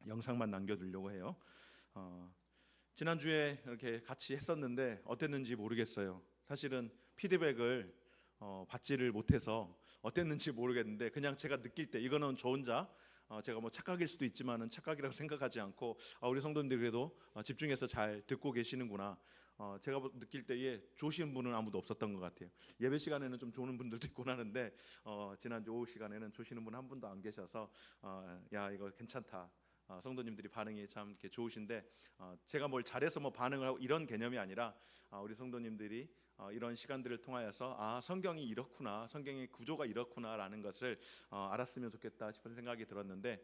영상만 남겨두려고 해요. 지난주에 이렇게 같이 했었는데 어땠는지 모르겠어요. 사실은 피드백을 받지를 못해서 어땠는지 모르겠는데, 그냥 제가 느낄 때 이거는 저 혼자 제가 뭐 착각일 수도 있지만은 착각이라고 생각하지 않고, 우리 성도님들이 그래도 집중해서 잘 듣고 계시는구나. 제가 느낄 때에 좋으신 분은 아무도 없었던 것 같아요. 예배 시간에는 좀 좋은 분들도 있곤 하는데 지난주 오후 시간에는 좋으시는 분 한 분도 안 계셔서 야, 이거 괜찮다. 성도님들이 반응이 참 이렇게 좋으신데, 제가 뭘 잘해서 뭐 반응을 하고 이런 개념이 아니라 우리 성도님들이 이런 시간들을 통하여서 성경이 이렇구나, 성경의 구조가 이렇구나라는 것을 알았으면 좋겠다 싶은 생각이 들었는데,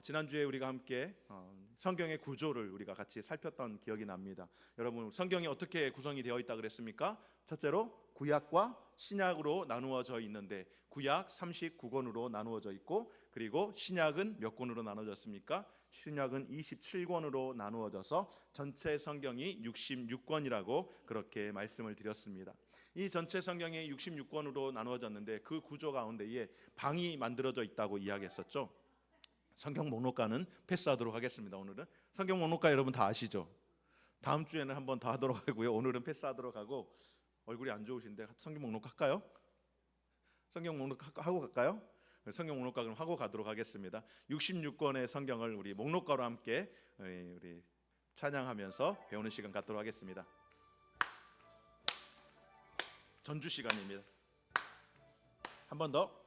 지난주에 우리가 함께 성경의 구조를 우리가 같이 살폈던 기억이 납니다. 여러분, 성경이 어떻게 구성이 되어 있다 그랬습니까? 첫째로 구약과 신약으로 나누어져 있는데, 구약 39권으로 나누어져 있고, 그리고 신약은 몇 권으로 나눠졌습니까? 신약은 27권으로 나누어져서 전체 성경이 66권이라고 그렇게 말씀을 드렸습니다. 이 전체 성경이 66권으로 나누어졌는데 그 구조 가운데에 방이 만들어져 있다고 이야기했었죠. 성경 목록가는 패스하도록 하겠습니다. 오늘은 성경 목록가 여러분 다 아시죠? 다음 주에는 한번 더 하도록 하고요. 오늘은 패스하도록 하고, 얼굴이 안 좋으신데 성경 목록 할까요? 성경 목록 하고 갈까요? 성경 목록가 그럼 하고 가도록 하겠습니다. 66권의 성경을 우리 목록가로 함께 우리 찬양하면서 배우는 시간 갖도록 하겠습니다. 전주 시간입니다. 한 번 더.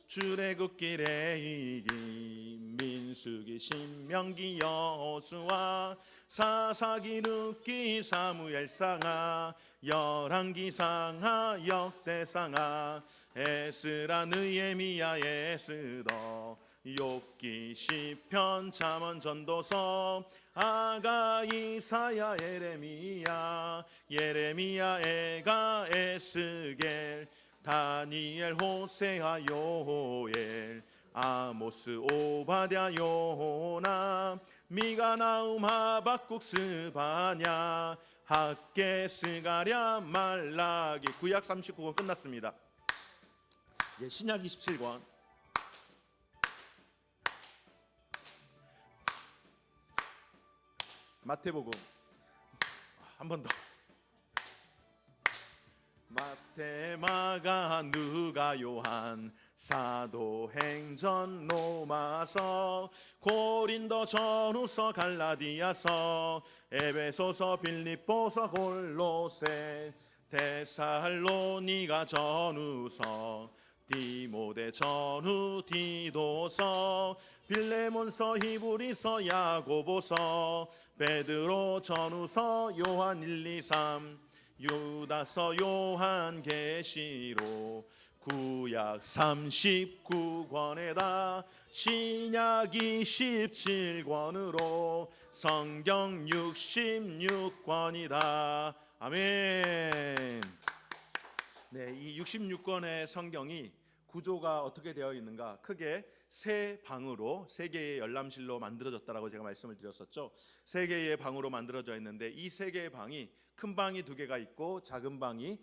출애굽길에 이기 민수기 신명기 여호수아 사사기 룻기 사무엘상하 열왕기상하 역대상하 에스라 느헤미야 에스더 욥기 시편 잠언 전도서 아가 이사야 예레미야 에가 에스겔 다니엘 호세아 요엘 아모스 오바댜 요나 미가 나움 하박국 스바냐 학개 스가랴 말라기. 구약 39권 끝났습니다. 신약 27권. 마태복음 한 번 더. 마태, 마가, 누가, 요한, 사도행전, 로마서, 고린도, 전후서, 갈라디아서, 에베소서, 빌립보서, 골로새, 데살로니가 전후서, 디모데 전후 디도서, 빌레몬서, 히브리서, 야고보서, 베드로 전후서, 요한 1, 2, 3, 유다서, 요한계시록. 구약 39권에다 신약 27권으로 성경 66권이다. 아멘. 네, 이 66권의 성경이 구조가 어떻게 되어 있는가? 크게 세 방으로, 세 개의 열람실로 만들어졌다라고 제가 말씀을 드렸었죠. 세 개의 방으로 만들어져 있는데, 이 세 개의 방이, 큰 방이 두 개가 있고 작은 방이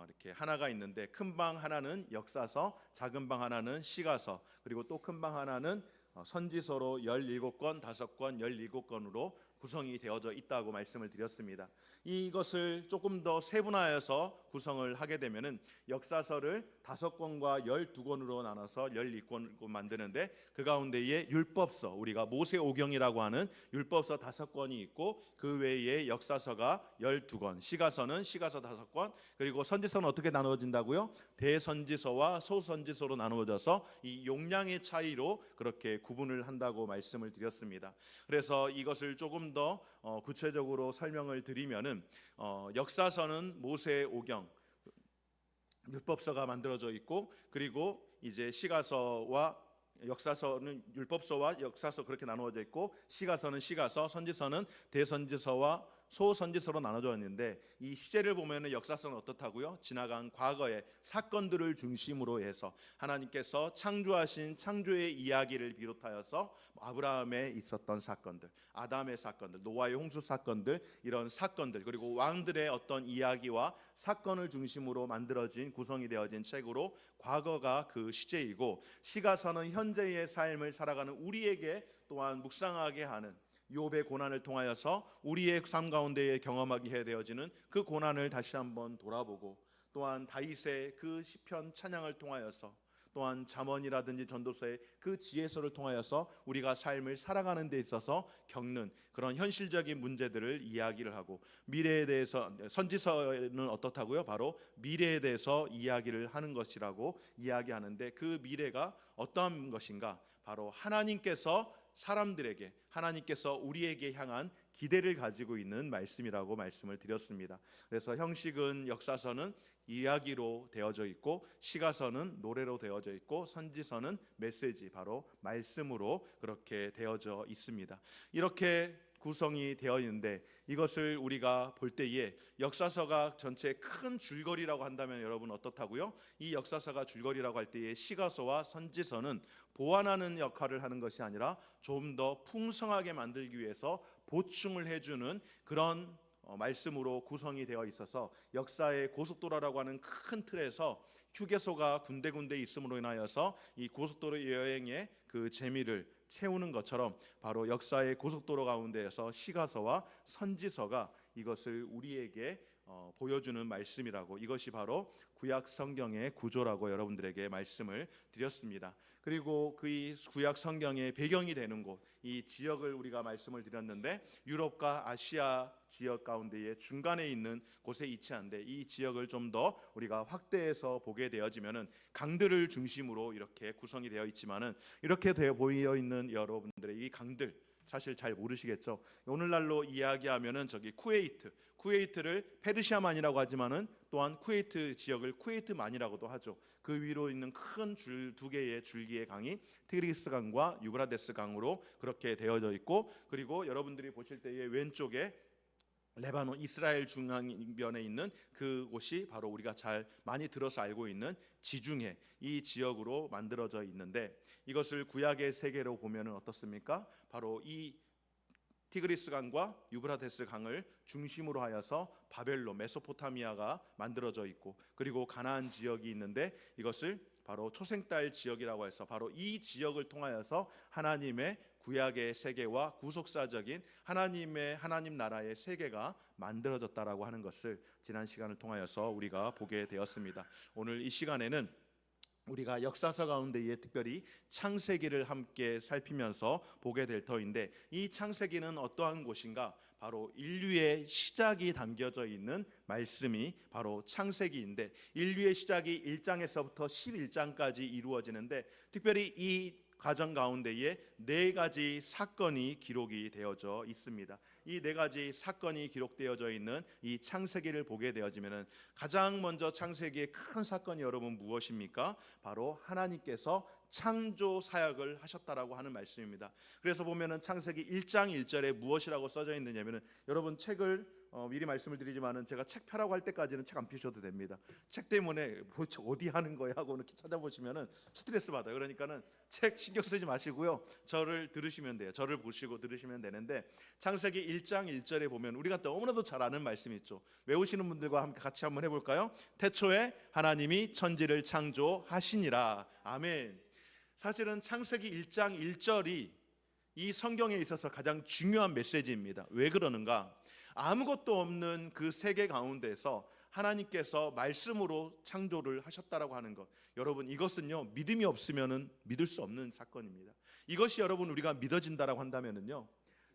이렇게 하나가 있는데, 큰 방 하나는 역사서, 작은 방 하나는 시가서, 그리고 또 큰 방 하나는 선지서로 17권, 5권, 17권으로 구성이 되어져 있다고 말씀을 드렸습니다. 이것을 조금 더 세분화해서 구성을 하게 되면은 역사서를 5권과 12권으로 나눠서 12권으로 만드는데, 그 가운데에 율법서, 우리가 모세오경이라고 하는 율법서 5권이 있고, 그 외에 역사서가 12권, 시가서는 시가서 5권, 그리고 선지서는 어떻게 나누어진다고요? 대선지서와 소선지서로 나누어져서 이 용량의 차이로 그렇게 구분을 한다고 말씀을 드렸습니다. 그래서 이것을 조금 더 구체적으로 설명을 드리면은, 역사서는 모세오경, 율법서가 만들어져 있고, 그리고 이제 시가서와 역사서는 율법서와 역사서 그렇게 나누어져 있고, 시가서는 시가서, 선지서는 대선지서와 소선지서로 나눠져 있는데 이 시제를 보면은 역사성은 어떻다고요? 지나간 과거의 사건들을 중심으로 해서 하나님께서 창조하신 창조의 이야기를 비롯하여서 아브라함에 있었던 사건들, 아담의 사건들, 노아의 홍수 사건들, 이런 사건들, 그리고 왕들의 어떤 이야기와 사건을 중심으로 만들어진 구성이 되어진 책으로 과거가 그 시제이고, 시가서는 현재의 삶을 살아가는 우리에게 또한 묵상하게 하는 욥의 고난을 통하여서 우리의 삶 가운데에 경험하게 해 되어지는 그 고난을 다시 한번 돌아보고, 또한 다윗의 그 시편 찬양을 통하여서, 또한 잠언이라든지 전도서의 그 지혜서를 통하여서 우리가 삶을 살아가는 데 있어서 겪는 그런 현실적인 문제들을 이야기를 하고, 미래에 대해서 선지서는 어떻다고요? 바로 미래에 대해서 이야기를 하는 것이라고 이야기하는데, 그 미래가 어떠한 것인가? 바로 하나님께서 사람들에게, 하나님께서 우리에게 향한 기대를 가지고 있는 말씀이라고 말씀을 드렸습니다. 그래서 형식은 역사서는 이야기로 되어져 있고, 시가서는 노래로 되어져 있고, 선지서는 메시지, 바로 말씀으로 그렇게 되어져 있습니다. 이렇게 구성이 되어 있는데, 이것을 우리가 볼 때에 역사서가 전체 큰 줄거리라고 한다면 여러분 어떻다고요? 이 역사서가 줄거리라고 할 때에 시가서와 선지서는 보완하는 역할을 하는 것이 아니라 좀 더 풍성하게 만들기 위해서 보충을 해주는 그런 말씀으로 구성이 되어 있어서, 역사의 고속도로라고 하는 큰 틀에서 휴게소가 군데군데 있음으로 인하여서 이 고속도로 여행의 그 재미를 채우는 것처럼, 바로 역사의 고속도로 가운데에서 시가서와 선지서가 이것을 우리에게 보여주는 말씀이라고, 이것이 바로 구약 성경의 구조라고 여러분들에게 말씀을 드렸습니다. 그리고 그 구약 성경의 배경이 되는 곳, 이 지역을 우리가 말씀을 드렸는데, 유럽과 아시아 지역 가운데에 중간에 있는 곳에 위치한데, 이 지역을 좀 더 우리가 확대해서 보게 되어지면은 강들을 중심으로 이렇게 구성이 되어 있지만은, 이렇게 되어 보여 있는 여러분들의 이 강들 사실 잘 모르시겠죠. 오늘날로 이야기하면은 저기 쿠웨이트를 페르시아만이라고 하지만은 또한 쿠웨이트 지역을 쿠웨이트만이라고도 하죠. 그 위로 있는 큰 줄 두 개의 줄기의 강이 티그리스 강과 유브라데스 강으로 그렇게 되어져 있고, 그리고 여러분들이 보실 때에 왼쪽에 레바논 이스라엘 중앙변에 있는 그곳이 바로 우리가 잘 많이 들어서 알고 있는 지중해, 이 지역으로 만들어져 있는데, 이것을 구약의 세계로 보면은 어떻습니까? 바로 이 티그리스 강과 유브라데스 강을 중심으로 하여서 바벨론, 메소포타미아가 만들어져 있고, 그리고 가나안 지역이 있는데, 이것을 바로 초생딸 지역이라고 해서 바로 이 지역을 통하여서 하나님의 구약의 세계와 구속사적인 하나님 나라의 세계가 만들어졌다라고 하는 것을 지난 시간을 통하여서 우리가 보게 되었습니다. 오늘 이 시간에는 우리가 역사서 가운데에 특별히 창세기를 함께 살피면서 보게 될 터인데, 이 창세기는 어떠한 곳인가? 바로 인류의 시작이 담겨져 있는 말씀이 바로 창세기인데, 인류의 시작이 1장에서부터 11장까지 이루어지는데, 특별히 이 과정 가운데에 네 가지 사건이 기록이 되어져 있습니다. 이 네 가지 사건이 기록되어져 있는 이 창세기를 보게 되어지면은, 가장 먼저 창세기의 큰 사건이 여러분 무엇입니까? 바로 하나님께서 창조 사역을 하셨다라고 하는 말씀입니다. 그래서 보면은 창세기 1장 1절에 무엇이라고 써져 있느냐면은, 여러분 책을 미리 말씀을 드리지만은 제가 책 펴라고 할 때까지는 책 안 펴셔도 됩니다. 책 때문에 어디 하는 거야 하고 이렇게 찾아보시면은 스트레스 받아요. 그러니까는 책 신경 쓰지 마시고요, 저를 들으시면 돼요. 저를 보시고 들으시면 되는데, 창세기 1장 1절에 보면 우리가 너무나도 잘 아는 말씀이 있죠. 외우시는 분들과 함께 같이 한번 해볼까요? 태초에 하나님이 천지를 창조하시니라. 아멘. 사실은 창세기 1장 1절이 이 성경에 있어서 가장 중요한 메시지입니다. 왜 그러는가? 아무것도 없는 그 세계 가운데서 하나님께서 말씀으로 창조를 하셨다라고 하는 것, 여러분 이것은요, 믿음이 없으면은 믿을 수 없는 사건입니다. 이것이 여러분 우리가 믿어진다라고 한다면은요,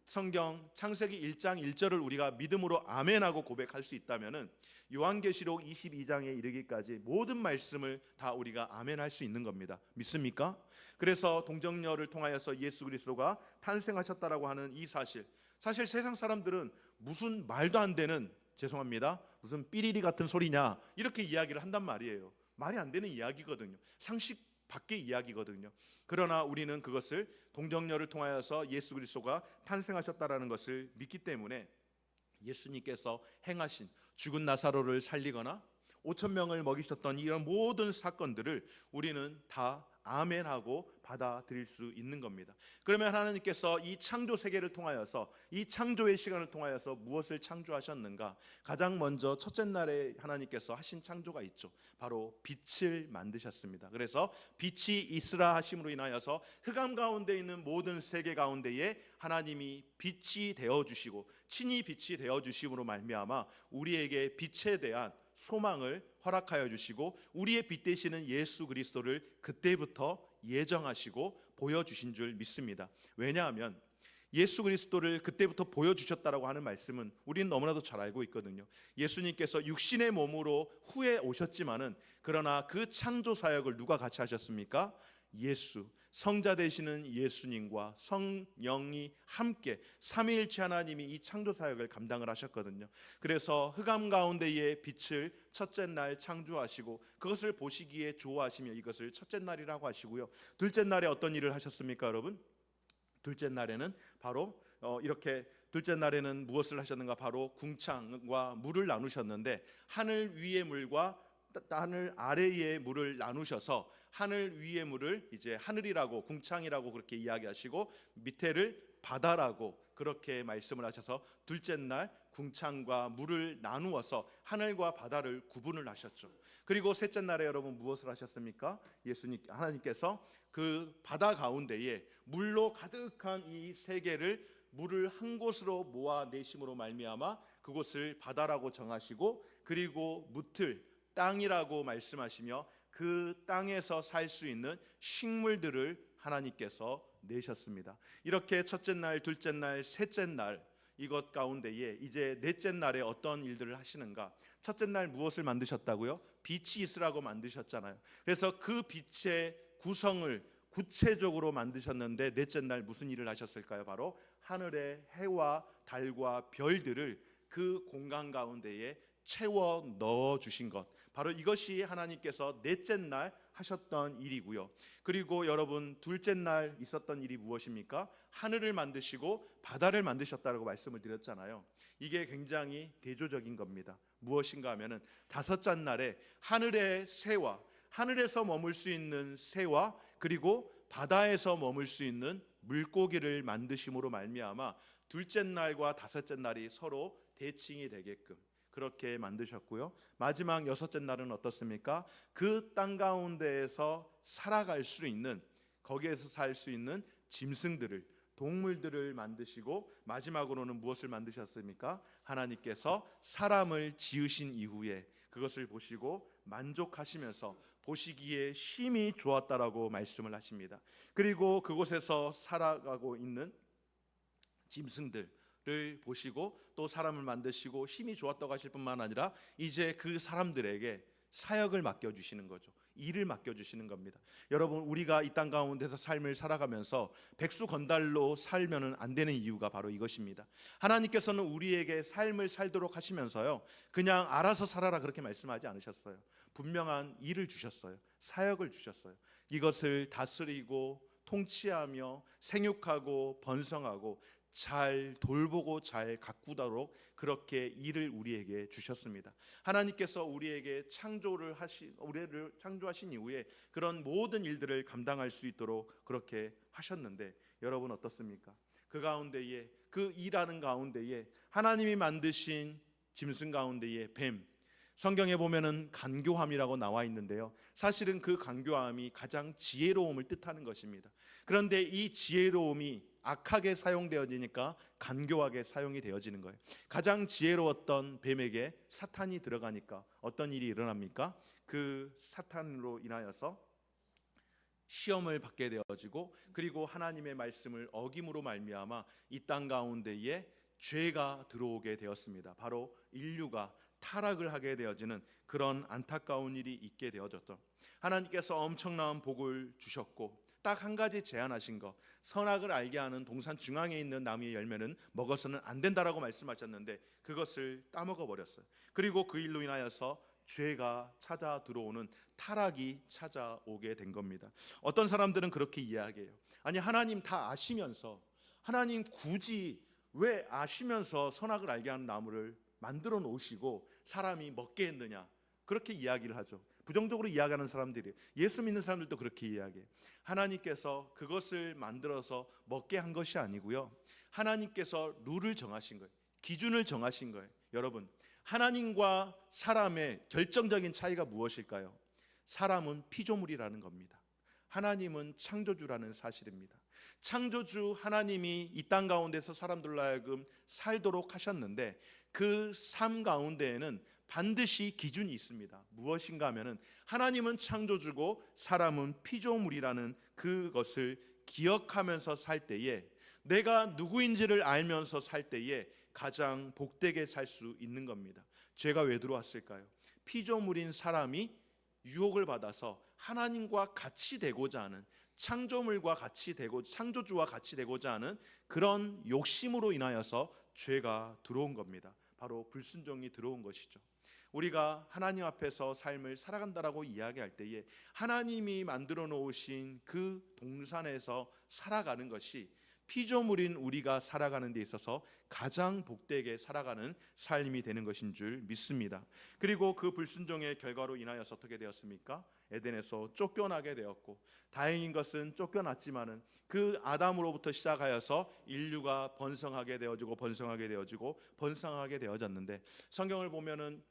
성경 창세기 1장 1절을 우리가 믿음으로 아멘하고 고백할 수 있다면은, 요한계시록 22장에 이르기까지 모든 말씀을 다 우리가 아멘할 수 있는 겁니다. 믿습니까? 그래서 동정녀를 통하여서 예수 그리스도가 탄생하셨다라고 하는 이 사실, 사실 세상 사람들은 무슨 말도 안 되는, 죄송합니다, 무슨 삐리리 같은 소리냐 이렇게 이야기를 한단 말이에요. 말이 안 되는 이야기거든요. 상식 밖의 이야기거든요. 그러나 우리는 그것을 동정녀를 통하여서 예수 그리스도가 탄생하셨다라는 것을 믿기 때문에 예수님께서 행하신 죽은 나사로를 살리거나 5천 명을 먹이셨던 이런 모든 사건들을 우리는 다 아멘하고 받아들일 수 있는 겁니다. 그러면 하나님께서 이 창조 세계를 통하여서, 이 창조의 시간을 통하여서 무엇을 창조하셨는가? 가장 먼저 첫째 날에 하나님께서 하신 창조가 있죠. 바로 빛을 만드셨습니다. 그래서 빛이 있으라 하심으로 인하여서 흑암 가운데 있는 모든 세계 가운데에 하나님이 빛이 되어주시고 친히 빛이 되어주심으로 말미암아 우리에게 빛에 대한 소망을 허락하여 주시고 우리의 빛 되시는 예수 그리스도를 그때부터 예정하시고 보여주신 줄 믿습니다. 왜냐하면 예수 그리스도를 그때부터 보여주셨다라고 하는 말씀은 우리는 너무나도 잘 알고 있거든요. 예수님께서 육신의 몸으로 후에 오셨지만은 그러나 그 창조 사역을 누가 같이 하셨습니까? 예수, 성자 되시는 예수님과 성령이 함께 삼위일체 하나님이 이 창조 사역을 감당을 하셨거든요. 그래서 흑암 가운데의 빛을 첫째 날 창조하시고 그것을 보시기에 좋아하시며 이것을 첫째 날이라고 하시고요. 둘째 날에 어떤 일을 하셨습니까, 여러분? 둘째 날에는 바로 이렇게 둘째 날에는 무엇을 하셨는가? 바로 궁창과 물을 나누셨는데 하늘 위의 물과 하늘 아래의 물을 나누셔서 하늘 위의 물을 이제 하늘이라고 궁창이라고 그렇게 이야기하시고 밑에를 바다라고 그렇게 말씀을 하셔서 둘째 날 궁창과 물을 나누어서 하늘과 바다를 구분을 하셨죠. 그리고 셋째 날에 여러분 무엇을 하셨습니까? 예수님 하나님께서 그 바다 가운데에 물로 가득한 이 세계를 물을 한 곳으로 모아내심으로 말미암아 그곳을 바다라고 정하시고 그리고 묻을 땅이라고 말씀하시며 그 땅에서 살 수 있는 식물들을 하나님께서 내셨습니다. 이렇게 첫째 날, 둘째 날, 셋째 날 이것 가운데에 이제 넷째 날에 어떤 일들을 하시는가? 첫째 날 무엇을 만드셨다고요? 빛이 있으라고 만드셨잖아요. 그래서 그 빛의 구성을 구체적으로 만드셨는데 넷째 날 무슨 일을 하셨을까요? 바로 하늘의 해와 달과 별들을 그 공간 가운데에 채워 넣어 주신 것, 바로 이것이 하나님께서 넷째 날 하셨던 일이고요. 그리고 여러분 둘째 날 있었던 일이 무엇입니까? 하늘을 만드시고 바다를 만드셨다라고 말씀을 드렸잖아요. 이게 굉장히 대조적인 겁니다. 무엇인가 하면은 다섯째 날에 하늘의 새와 하늘에서 머물 수 있는 새와 그리고 바다에서 머물 수 있는 물고기를 만드심으로 말미암아 둘째 날과 다섯째 날이 서로 대칭이 되게끔 그렇게 만드셨고요. 마지막 여섯째 날은 어떻습니까? 그 땅 가운데에서 살아갈 수 있는, 거기에서 살 수 있는 짐승들을, 동물들을 만드시고 마지막으로는 무엇을 만드셨습니까? 하나님께서 사람을 지으신 이후에 그것을 보시고 만족하시면서 보시기에 심히 좋았다라고 말씀을 하십니다. 그리고 그곳에서 살아가고 있는 짐승들 를 보시고 또 사람을 만드시고 힘이 좋았다고 하실 뿐만 아니라 이제 그 사람들에게 사역을 맡겨주시는 거죠. 일을 맡겨주시는 겁니다. 여러분 우리가 이 땅 가운데서 삶을 살아가면서 백수건달로 살면은 안 되는 이유가 바로 이것입니다. 하나님께서는 우리에게 삶을 살도록 하시면서요 그냥 알아서 살아라 그렇게 말씀하지 않으셨어요. 분명한 일을 주셨어요. 사역을 주셨어요. 이것을 다스리고 통치하며 생육하고 번성하고 잘 돌보고 잘 가꾸도록 그렇게 일을 우리에게 주셨습니다. 하나님께서 우리에게 우리를 창조하신 이후에 그런 모든 일들을 감당할 수 있도록 그렇게 하셨는데 여러분 어떻습니까? 그 가운데에 그 일하는 가운데에 하나님이 만드신 짐승 가운데에 뱀, 성경에 보면은 간교함이라고 나와 있는데요. 사실은 그 간교함이 가장 지혜로움을 뜻하는 것입니다. 그런데 이 지혜로움이 악하게 사용되어지니까 간교하게 사용이 되어지는 거예요. 가장 지혜로웠던 뱀에게 사탄이 들어가니까 어떤 일이 일어납니까? 그 사탄으로 인하여서 시험을 받게 되어지고 그리고 하나님의 말씀을 어김으로 말미암아 이 땅 가운데에 죄가 들어오게 되었습니다. 바로 인류가 타락을 하게 되어지는 그런 안타까운 일이 있게 되어졌죠. 하나님께서 엄청난 복을 주셨고 딱 한 가지 제안하신 것, 선악을 알게 하는 동산 중앙에 있는 나무의 열매는 먹어서는 안 된다라고 말씀하셨는데 그것을 따먹어 버렸어요. 그리고 그 일로 인하여서 죄가 찾아 들어오는 타락이 찾아오게 된 겁니다. 어떤 사람들은 그렇게 이야기해요. 아니 하나님 다 아시면서 하나님 굳이 왜 아시면서 선악을 알게 하는 나무를 만들어 놓으시고 사람이 먹게 했느냐, 그렇게 이야기를 하죠. 부정적으로 이야기하는 사람들이, 예수 믿는 사람들도 그렇게 이야기해요. 하나님께서 그것을 만들어서 먹게 한 것이 아니고요, 하나님께서 룰을 정하신 거예요. 기준을 정하신 거예요. 여러분, 하나님과 사람의 결정적인 차이가 무엇일까요? 사람은 피조물이라는 겁니다. 하나님은 창조주라는 사실입니다. 창조주 하나님이 이 땅 가운데서 사람들로 하여금 살도록 하셨는데, 그 삶 가운데에는 반드시 기준이 있습니다. 무엇인가 하면은 하나님은 창조주고 사람은 피조물이라는 그것을 기억하면서 살 때에, 내가 누구인지를 알면서 살 때에 가장 복되게 살 수 있는 겁니다. 죄가 왜 들어왔을까요? 피조물인 사람이 유혹을 받아서 하나님과 같이 되고자 하는, 창조물과 같이 되고 창조주와 같이 되고자 하는 그런 욕심으로 인하여서 죄가 들어온 겁니다. 바로 불순종이 들어온 것이죠. 우리가 하나님 앞에서 삶을 살아간다라고 이야기할 때에 하나님이 만들어 놓으신 그 동산에서 살아가는 것이 피조물인 우리가 살아가는 데 있어서 가장 복되게 살아가는 삶이 되는 것인 줄 믿습니다. 그리고 그 불순종의 결과로 인하여서 어떻게 되었습니까? 에덴에서 쫓겨나게 되었고, 다행인 것은 쫓겨났지만은 그 아담으로부터 시작하여서 인류가 번성하게 되어지고 번성하게 되어졌는데, 성경을 보면은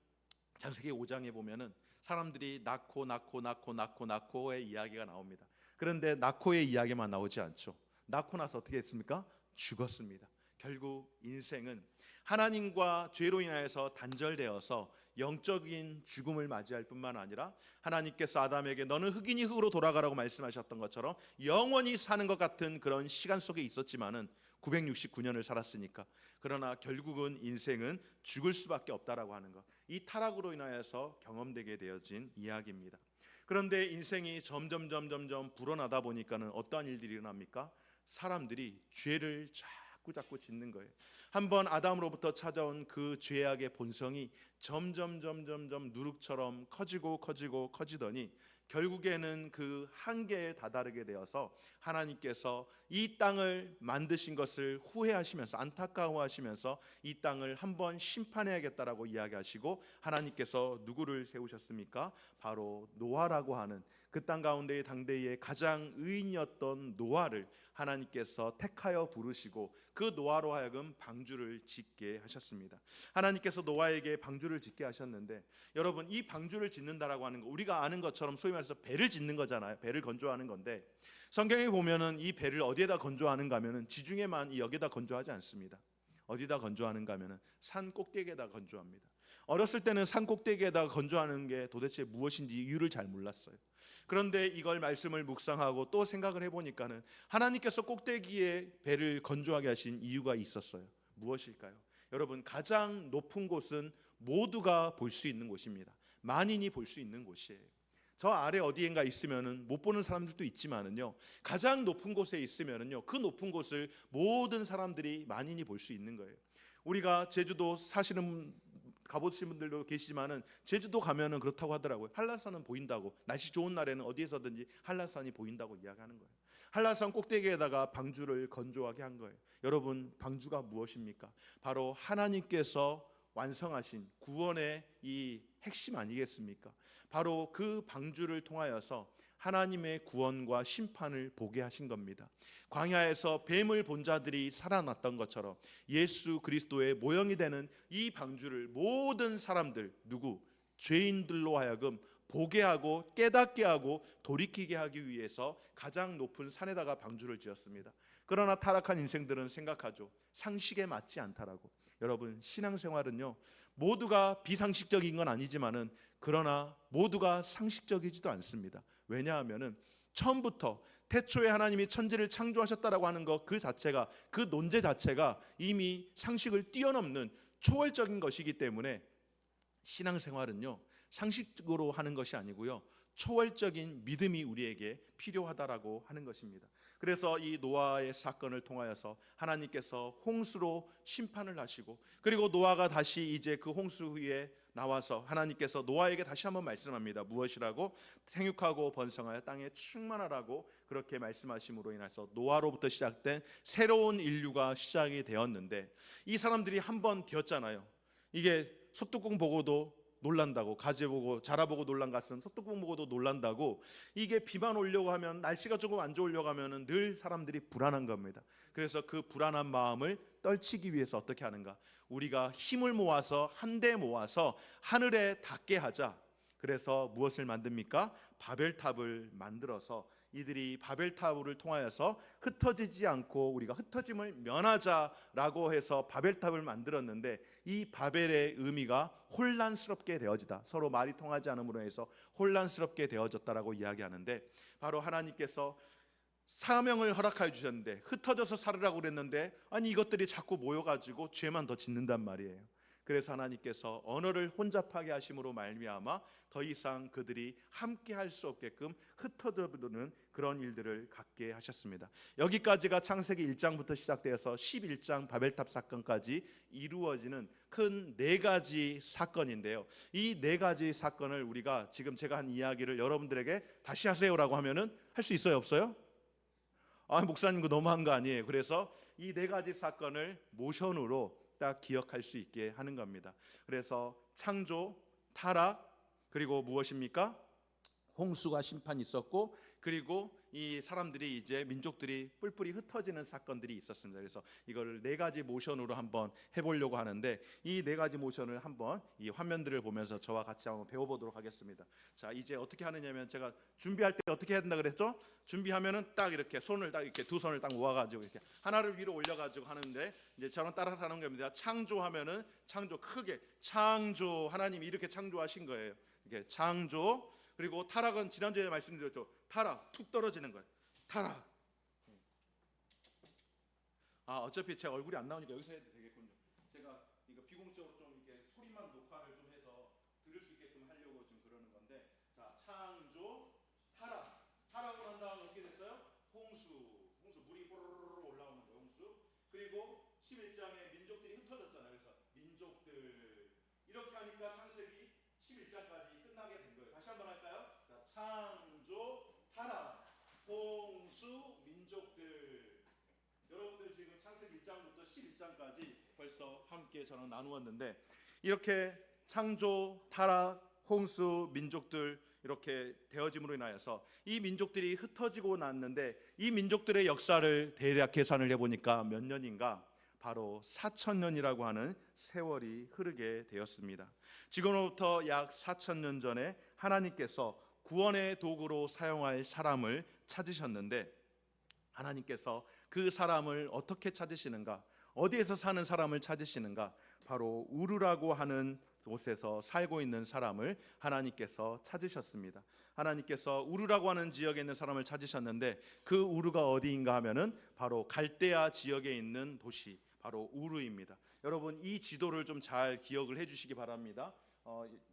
창세기 5장에 보면은 사람들이 낳고의 이야기가 나옵니다. 그런데 낳고의 이야기만 나오지 않죠. 낳고 나서 어떻게 했습니까? 죽었습니다. 결국 인생은 하나님과 죄로 인하여서 단절되어서 영적인 죽음을 맞이할 뿐만 아니라, 하나님께서 아담에게 너는 흑인이 흑으로 돌아가라고 말씀하셨던 것처럼 영원히 사는 것 같은 그런 시간 속에 있었지만은 969년을 살았으니까, 그러나 결국은 인생은 죽을 수밖에 없다라고 하는 것, 이 타락으로 인하여서 경험되게 되어진 이야기입니다. 그런데 인생이 점점 불어나다 보니까는 어떠한 일들이 일어납니까? 사람들이 죄를 자꾸 짓는 거예요. 한번 아담으로부터 찾아온 그 죄악의 본성이 점점 누룩처럼 커지더니 결국에는 그 한계에 다다르게 되어서 하나님께서 이 땅을 만드신 것을 후회하시면서, 안타까워하시면서 이 땅을 한번 심판해야겠다라고 이야기하시고, 하나님께서 누구를 세우셨습니까? 바로 노아라고 하는 그 땅 가운데의 당대의 가장 의인이었던 노아를 하나님께서 택하여 부르시고 그 노아로 하여금 방주를 짓게 하셨습니다. 하나님께서 노아에게 방주를 짓게 하셨는데, 여러분, 이 방주를 짓는다라고 하는 거, 우리가 아는 것처럼 소위 말해서 배를 짓는 거잖아요. 배를 건조하는 건데, 성경에 보면은 이 배를 어디에다 건조하는가 하면은 지중해만 여기다 건조하지 않습니다. 어디다 건조하는가 하면은 산 꼭대기에다 건조합니다. 어렸을 때는 산 꼭대기에다 건조하는 게 도대체 무엇인지 이유를 잘 몰랐어요. 그런데 이걸 말씀을 묵상하고 또 생각을 해보니까는 하나님께서 꼭대기에 배를 건조하게 하신 이유가 있었어요. 무엇일까요? 여러분, 가장 높은 곳은 모두가 볼 수 있는 곳입니다. 만인이 볼 수 있는 곳이에요. 저 아래 어디엔가 있으면은 못 보는 사람들도 있지만은요, 가장 높은 곳에 있으면은요, 그 높은 곳을 모든 사람들이, 만인이 볼 수 있는 거예요. 우리가 제주도 사시는, 가보신 분들도 계시지만은 제주도 가면은 그렇다고 하더라고요. 한라산은 보인다고, 날씨 좋은 날에는 어디에서든지 한라산이 보인다고 이야기하는 거예요. 한라산 꼭대기에다가 방주를 건조하게 한 거예요. 여러분, 방주가 무엇입니까? 바로 하나님께서 완성하신 구원의 이 핵심 아니겠습니까? 바로 그 방주를 통하여서 하나님의 구원과 심판을 보게 하신 겁니다. 광야에서 뱀을 본 자들이 살아났던 것처럼 예수 그리스도의 모형이 되는 이 방주를 모든 사람들, 죄인들로 하여금 보게 하고 깨닫게 하고 돌이키게 하기 위해서 가장 높은 산에다가 방주를 지었습니다. 그러나 타락한 인생들은 생각하죠. 상식에 맞지 않다라고. 여러분, 신앙생활은요, 모두가 비상식적인 건 아니지만은, 그러나 모두가 상식적이지도 않습니다. 왜냐하면은 처음부터 태초에 하나님이 천지를 창조하셨다라고 하는 것 그 자체가, 그 논제 자체가 이미 상식을 뛰어넘는 초월적인 것이기 때문에 신앙생활은요, 상식으로 하는 것이 아니고요, 초월적인 믿음이 우리에게 필요하다라고 하는 것입니다. 그래서 이 노아의 사건을 통하여서 하나님께서 홍수로 심판을 하시고, 그리고 노아가 다시 이제 그 홍수 후에 나와서 하나님께서 노아에게 다시 한번 말씀합니다. 무엇이라고? 생육하고 번성하여 땅에 충만하라고 그렇게 말씀하심으로 인해서 노아로부터 시작된 새로운 인류가 시작이 되었는데, 이 사람들이 한 번 되었잖아요. 이게 소뚜껑 보고도 놀란다고, 가지 보고 자라보고 놀란 것은 소뚜껑 보고도 놀란다고. 이게 비만 오려고 하면, 날씨가 조금 안 좋으려고 하면은 늘 사람들이 불안한 겁니다. 그래서 그 불안한 마음을 떨치기 위해서 어떻게 하는가? 우리가 힘을 모아서 한데 모아서 하늘에 닿게 하자. 그래서 무엇을 만듭니까? 바벨탑을 만들어서 이들이 바벨탑을 통하여서 흩어지지 않고 우리가 흩어짐을 면하자라고 해서 바벨탑을 만들었는데, 이 바벨의 의미가 혼란스럽게 되어지다, 서로 말이 통하지 않음으로 해서 혼란스럽게 되어졌다라고 이야기하는데, 바로 하나님께서 사명을 허락하여 주셨는데 흩어져서 살으라고 그랬는데, 아니 이것들이 자꾸 모여가지고 죄만 더 짓는단 말이에요. 그래서 하나님께서 언어를 혼잡하게 하심으로 말미암아 더 이상 그들이 함께 할 수 없게끔 흩어져드는 그런 일들을 갖게 하셨습니다. 여기까지가 창세기 1장부터 시작되어서 11장 바벨탑 사건까지 이루어지는 큰 네 가지 사건인데요. 이 네 가지 사건을 우리가 지금 제가 한 이야기를 여러분들에게 다시 하세요라고 하면은 할 수 있어요, 없어요? 아, 목사님 그 너무한 거 아니에요. 그래서 이 네 가지 사건을 모션으로 딱 기억할 수 있게 하는 겁니다. 그래서 창조, 타락, 그리고 무엇입니까? 홍수가 심판이 있었고, 그리고 이 사람들이 이제 민족들이 뿔뿔이 흩어지는 사건들이 있었습니다. 그래서 이걸 네 가지 모션으로 한번 해보려고 하는데, 이 네 가지 모션을 한번 이 화면들을 보면서 저와 같이 한번 배워보도록 하겠습니다. 자, 이제 어떻게 하느냐면, 제가 준비할 때 어떻게 해야 된다 그랬죠? 준비하면은 딱 이렇게 손을 딱 이렇게 두 손을 딱 모아가지고 이렇게 하나를 위로 올려가지고 하는데, 이제 저랑 따라서 하는 겁니다. 창조하면은 창조, 크게 창조, 하나님이 이렇게 창조하신 거예요. 이게 창조. 그리고 타락은 지난주에 말씀드렸죠. 타락, 툭 떨어지는 거예요. 타락. 아, 어차피 제 얼굴이 안 나오니까 여기서 해도 되겠군요. 제가 이거 비공적으로 좀 이렇게 소리만 녹화를 좀 해서 들을 수 있게끔 하려고 좀 그러는 건데, 자, 창조, 타락. 타락을 한 다음에 어떻게 됐어요? 홍수. 홍수, 물이 뽀로로 올라오는 거예요. 홍수. 그리고 11장에 민족들이 흩어졌잖아요. 그래서 민족들. 이렇게 하니까 창세기 11장까지 끝나게 된 거예요. 다시 한번 할까요? 자, 창조, 타락, 홍수, 민족들. 여러분들 지금 창세기 1장부터 11장까지 벌써 함께 저는 나누었는데, 이렇게 창조, 타락, 홍수, 민족들 이렇게 되어짐으로 인하여서 이 민족들이 흩어지고 났는데, 이 민족들의 역사를 대략 계산을 해보니까 몇 년인가? 바로 4,000년이라고 하는 세월이 흐르게 되었습니다. 지금으로부터 약 4,000년 전에 하나님께서 구원의 도구로 사용할 사람을 찾으셨는데, 하나님께서 그 사람을 어떻게 찾으시는가? 어디에서 사는 사람을 찾으시는가? 바로 우르라고 하는 곳에서 살고 있는 사람을 하나님께서 찾으셨습니다. 하나님께서 우르라고 하는 지역에 있는 사람을 찾으셨는데, 그 우르가 어디인가 하면은 바로 갈대아 지역에 있는 도시, 바로 우르입니다. 여러분, 이 지도를 좀 잘 기억을 해주시기 바랍니다.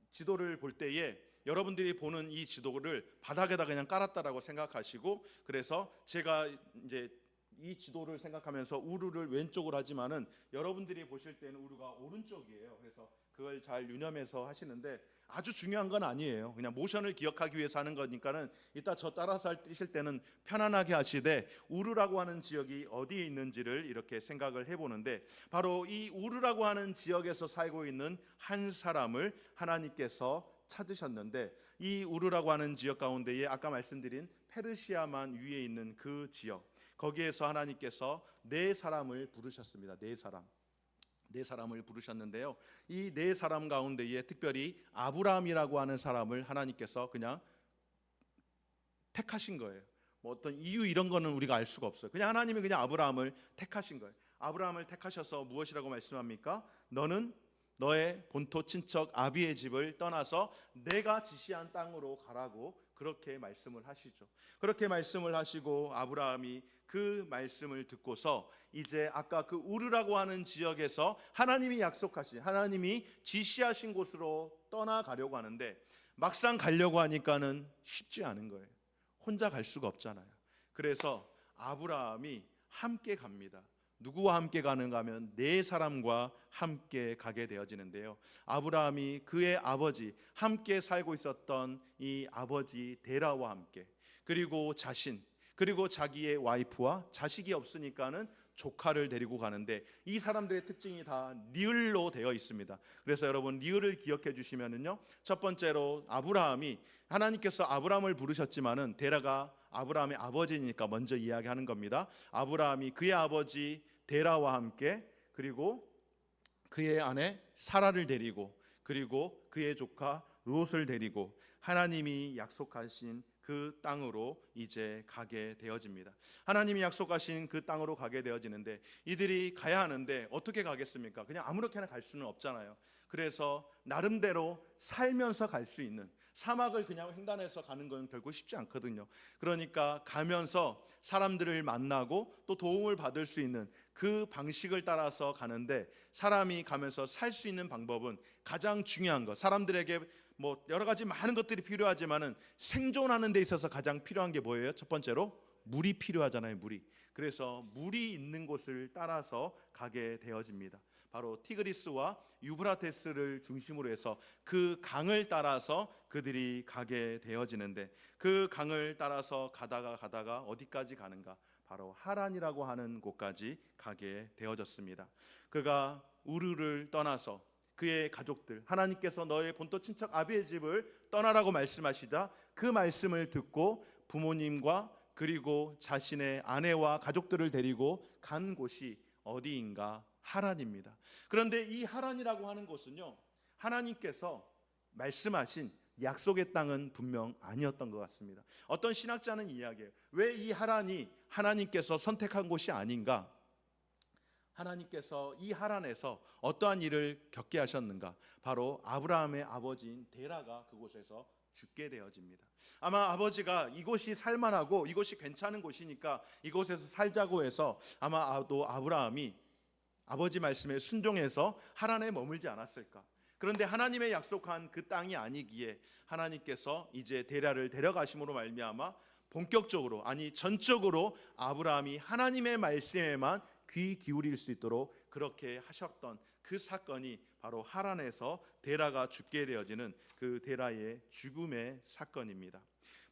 지도를 볼 때에 여러분들이 보는 이 지도를 바닥에다 그냥 깔았다라고 생각하시고, 그래서 제가 이제 이 지도를 생각하면서 우르를 왼쪽으로 하지만은 여러분들이 보실 때는 우르가 오른쪽이에요. 그래서 그걸 잘 유념해서 하시는데, 아주 중요한 건 아니에요. 그냥 모션을 기억하기 위해서 하는 거니까는 이따 저 따라서 뛰실 때는 편안하게 하시되, 우르라고 하는 지역이 어디에 있는지를 이렇게 생각을 해보는데, 바로 이 우르라고 하는 지역에서 살고 있는 한 사람을 하나님께서 찾으셨는데, 이 우르라고 하는 지역 가운데에 아까 말씀드린 페르시아만 위에 있는 그 지역, 거기에서 하나님께서 네 사람을 부르셨습니다. 네 사람을 부르셨는데요, 이 네 사람 가운데에 특별히 아브라함이라고 하는 사람을 하나님께서 그냥 택하신 거예요. 뭐 어떤 이유 이런 거는 우리가 알 수가 없어요. 그냥 하나님이 그냥 아브라함을 택하신 거예요. 아브라함을 택하셔서 무엇이라고 말씀합니까? 너는 너의 본토 친척 아비의 집을 떠나서 내가 지시한 땅으로 가라고 그렇게 말씀을 하시죠. 그렇게 말씀을 하시고 아브라함이 그 말씀을 듣고서 이제 아까 그 우르라고 하는 지역에서 하나님이 약속하신, 하나님이 지시하신 곳으로 떠나가려고 하는데, 막상 가려고 하니까는 쉽지 않은 거예요. 혼자 갈 수가 없잖아요. 그래서 아브라함이 함께 갑니다. 누구와 함께 가는가 하면 네 사람과 함께 가게 되어지는데요, 아브라함이 그의 아버지, 함께 살고 있었던 이 아버지 데라와 함께, 그리고 자신, 그리고 자기의 와이프와 자식이 없으니까는 조카를 데리고 가는데 이 사람들의 특징이 다 리을로 되어 있습니다. 그래서 여러분 리을을 기억해 주시면은요. 첫 번째로 아브라함이 하나님께서 아브라함을 부르셨지만은 데라가 아브라함의 아버지니까 먼저 이야기하는 겁니다. 아브라함이 그의 아버지 데라와 함께 그리고 그의 아내 사라를 데리고 그리고 그의 조카 롯을 데리고 하나님이 약속하신 그 땅으로 이제 가게 되어집니다. 하나님이 약속하신 그 땅으로 가게 되어지는데 이들이 가야 하는데 어떻게 가겠습니까? 그냥 아무렇게나 갈 수는 없잖아요. 그래서 나름대로 살면서 갈 수 있는, 사막을 그냥 횡단해서 가는 건 결국 쉽지 않거든요. 그러니까 가면서 사람들을 만나고 또 도움을 받을 수 있는 그 방식을 따라서 가는데, 사람이 가면서 살 수 있는 방법은 가장 중요한 것, 사람들에게 뭐 여러 가지 많은 것들이 필요하지만은 생존하는 데 있어서 가장 필요한 게 뭐예요? 첫 번째로 물이 필요하잖아요. 물이. 그래서 물이 있는 곳을 따라서 가게 되어집니다. 바로 티그리스와 유브라테스를 중심으로 해서 그 강을 따라서 그들이 가게 되어지는데, 그 강을 따라서 가다가 어디까지 가는가? 바로 하란이라고 하는 곳까지 가게 되어졌습니다. 그가 우르를 떠나서 그의 가족들, 하나님께서 너의 본토 친척 아비의 집을 떠나라고 말씀하시다 그 말씀을 듣고 부모님과 그리고 자신의 아내와 가족들을 데리고 간 곳이 어디인가? 하란입니다. 그런데 이 하란이라고 하는 곳은요, 하나님께서 말씀하신 약속의 땅은 분명 아니었던 것 같습니다. 어떤 신학자는 이야기해요. 왜 이 하란이 하나님께서 선택한 곳이 아닌가? 하나님께서 이 하란에서 어떠한 일을 겪게 하셨는가? 바로 아브라함의 아버지인 데라가 그곳에서 죽게 되어집니다. 아마 아버지가 이곳이 살만하고 이곳이 괜찮은 곳이니까 이곳에서 살자고 해서 아마 또 아브라함이 아버지 말씀에 순종해서 하란에 머물지 않았을까? 그런데 하나님의 약속한 그 땅이 아니기에 하나님께서 이제 데라를 데려가심으로 말미암아 본격적으로, 아니 전적으로 아브라함이 하나님의 말씀에만 귀 기울일 수 있도록 그렇게 하셨던 그 사건이 바로 하란에서 데라가 죽게 되어지는 그 데라의 죽음의 사건입니다.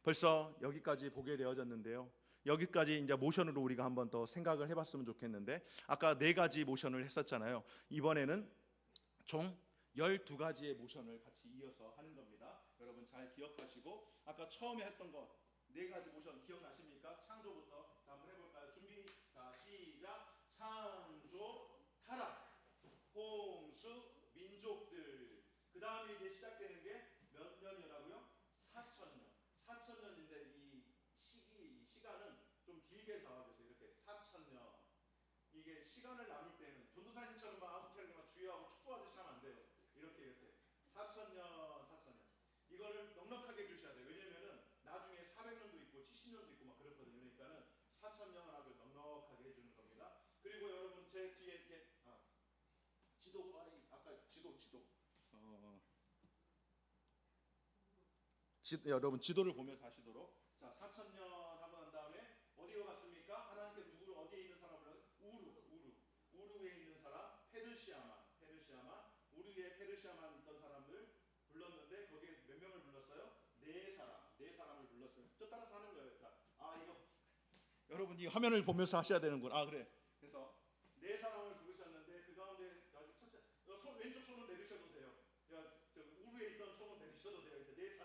벌써 여기까지 보게 되어졌는데요. 여기까지 이제 모션으로 우리가 한번 더 생각을 해봤으면 좋겠는데, 아까 4가지 모션을 했었잖아요. 이번에는 총 12가지의 모션을 같이 이어서 하는 겁니다. 여러분 잘 기억하시고, 아까 처음에 했던 거 4가지 모션 기억나십니까? 창조부터 한번 해볼까요? 준비, 자 시작. 창조, 타락, 홍수, 민족들. 그 다음에 이제 시작되는 게 몇 년이라고요? 4천년. 4천년인데 이 시간은 좀 길게 잡아주세요. 이렇게 4천년. 이게 시간을 나눌 때는 전도사님처럼 막 아무튼 막 주의하고 축구하듯이 하면 안 돼요. 이렇게 4천년, 4천년. 이거를 넉넉하게 해주셔야 돼요. 왜냐면은 나중에 400년도 있고 70년도 있고 막 그렇거든요. 그러니까는 4천년을 아주 넉넉하게 해주는 겁니다. 그리고 여러분 제 뒤에 이렇게 지도, 아까 지도 여러분 지도를 보면서 하시도록. 자, 4천년 하고 난 다음에 어디로 갔습니까? 하나님께 누구를, 어디에 있는 사람을? 우르에 있는 사람, 페르시아만, 우르에 페르시아만 있던 사람들 불렀는데 거기에 몇 명을 불렀어요? 네 사람을 불렀어요. 저 따라서 하는 거예요. 자, 이거 여러분 이 화면을 보면서 하셔야 되는군. 그래. 그래서 4사람을 부르셨는데 그 가운데 왼쪽 손은 내리셔도 돼요. 우르에 있던 손은 내리셔도 돼요. 이제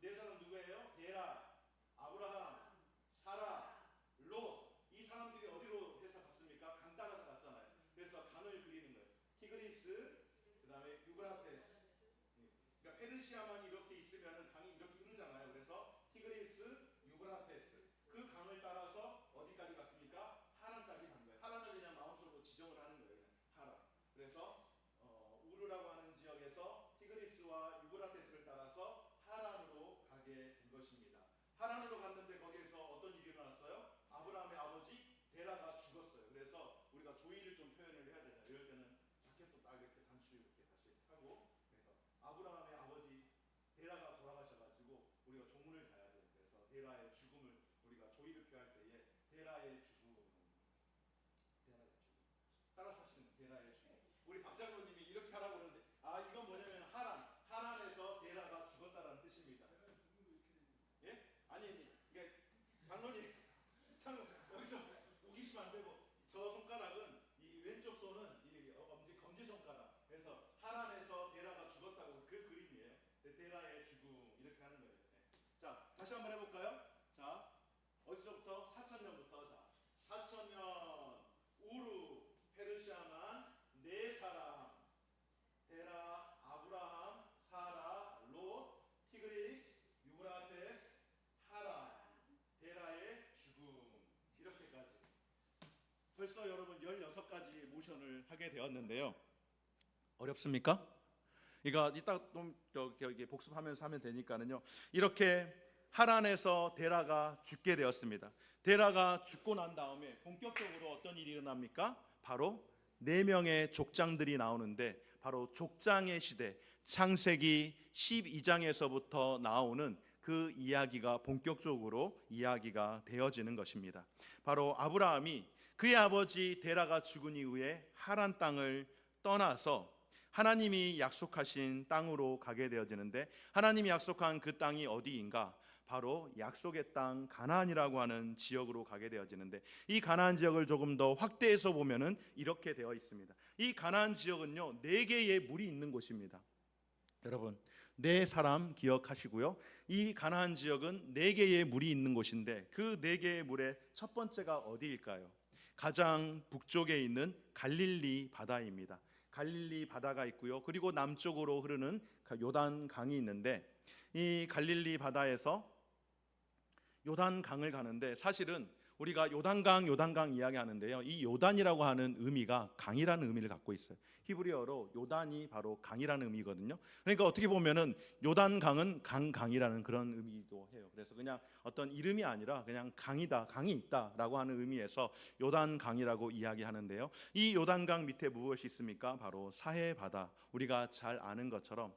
4사람 누구예요? 데라, 아브라함, 사라, 롯. 이 사람들이 어디로 해서 갔습니까? 강 따라서 갔잖아요. 그래서 강을 그리는 거예요. 티그리스, 그 다음에 유브라테스. 그러니까 페르시아만 이렇게 있으면 강이 이렇게 흐르잖아요. 그래서 티그리스, 유브라테스. 그 강을 따라서 어디까지 갔습니까? 하란까지 간 거예요. 하란을 그냥 마음속으로 지정을 하는 거예요. 그냥 하란. 그래서 우르라고 하는 지역에서 티그리스와 유브라테스를 따라서 하란으로 가게 된 것입니다. 하란으로 갔는데 거기에서 어떤 일이 일어났어요? 아브라함의 아버지 데라가 죽었어요. 그래서 우리가 조의를 좀 표현을 해야 되잖아요. 이럴 때는 자켓도 딱 이렇게 단추 이렇게 다시 하고, 그래서 아브라함의 아버지 데라가 돌아가셔가지고 우리가 조문을 가야 돼요. 그래서 데라의 죽음을 우리가 조의를 표할 때에 데라의 죽음, 따라서 하시는 데라의 죽음. 우리 박장로님이 이렇게 하라고 그러는데, 이건 뭐냐면 하란에서 데라가 죽었다라는 뜻입니다. 예? 아니, 이게 다시 한번 해볼까요? 자, 어디서부터? 4천년부터. 자, 4천년 우루 페르시 향한 네 사람 데라, 아브라함, 사라, 롯, 티그리스, 유브라테스, 하란, 데라의 죽음. 이렇게까지 벌써 여러분 16가지 모션을 하게 되었는데요. 어렵습니까? 이거 이따 좀 여기 복습하면서 하면 되니까는요. 이렇게 하란에서 데라가 죽게 되었습니다. 데라가 죽고 난 다음에 본격적으로 어떤 일이 일어납니까? 바로 4명의 족장들이 나오는데 바로 족장의 시대, 창세기 12장에서부터 나오는 그 이야기가 본격적으로 이야기가 되어지는 것입니다. 바로 아브라함이 그의 아버지 데라가 죽은 이후에 하란 땅을 떠나서 하나님이 약속하신 땅으로 가게 되어지는데, 하나님이 약속한 그 땅이 어디인가? 바로 약속의 땅 가나안이라고 하는 지역으로 가게 되어지는데, 이 가나안 지역을 조금 더 확대해서 보면은 이렇게 되어 있습니다. 이 가나안 지역은요 4개의 물이 있는 곳입니다. 여러분, 4사람 기억하시고요. 이 가나안 지역은 4개의 물이 있는 곳인데, 그 4개의 물의 첫 번째가 어디일까요? 가장 북쪽에 있는 갈릴리 바다입니다. 갈릴리 바다가 있고요. 그리고 남쪽으로 흐르는 요단 강이 있는데, 이 갈릴리 바다에서 요단 강을 가는데, 사실은 우리가 요단강 이야기하는데요. 이 요단이라고 하는 의미가 강이라는 의미를 갖고 있어요. 히브리어로 요단이 바로 강이라는 의미거든요. 그러니까 어떻게 보면은 요단강은 강이라는 그런 의미도 해요. 그래서 그냥 어떤 이름이 아니라 그냥 강이다, 강이 있다라고 하는 의미에서 요단강이라고 이야기하는데요. 이 요단강 밑에 무엇이 있습니까? 바로 사해바다. 우리가 잘 아는 것처럼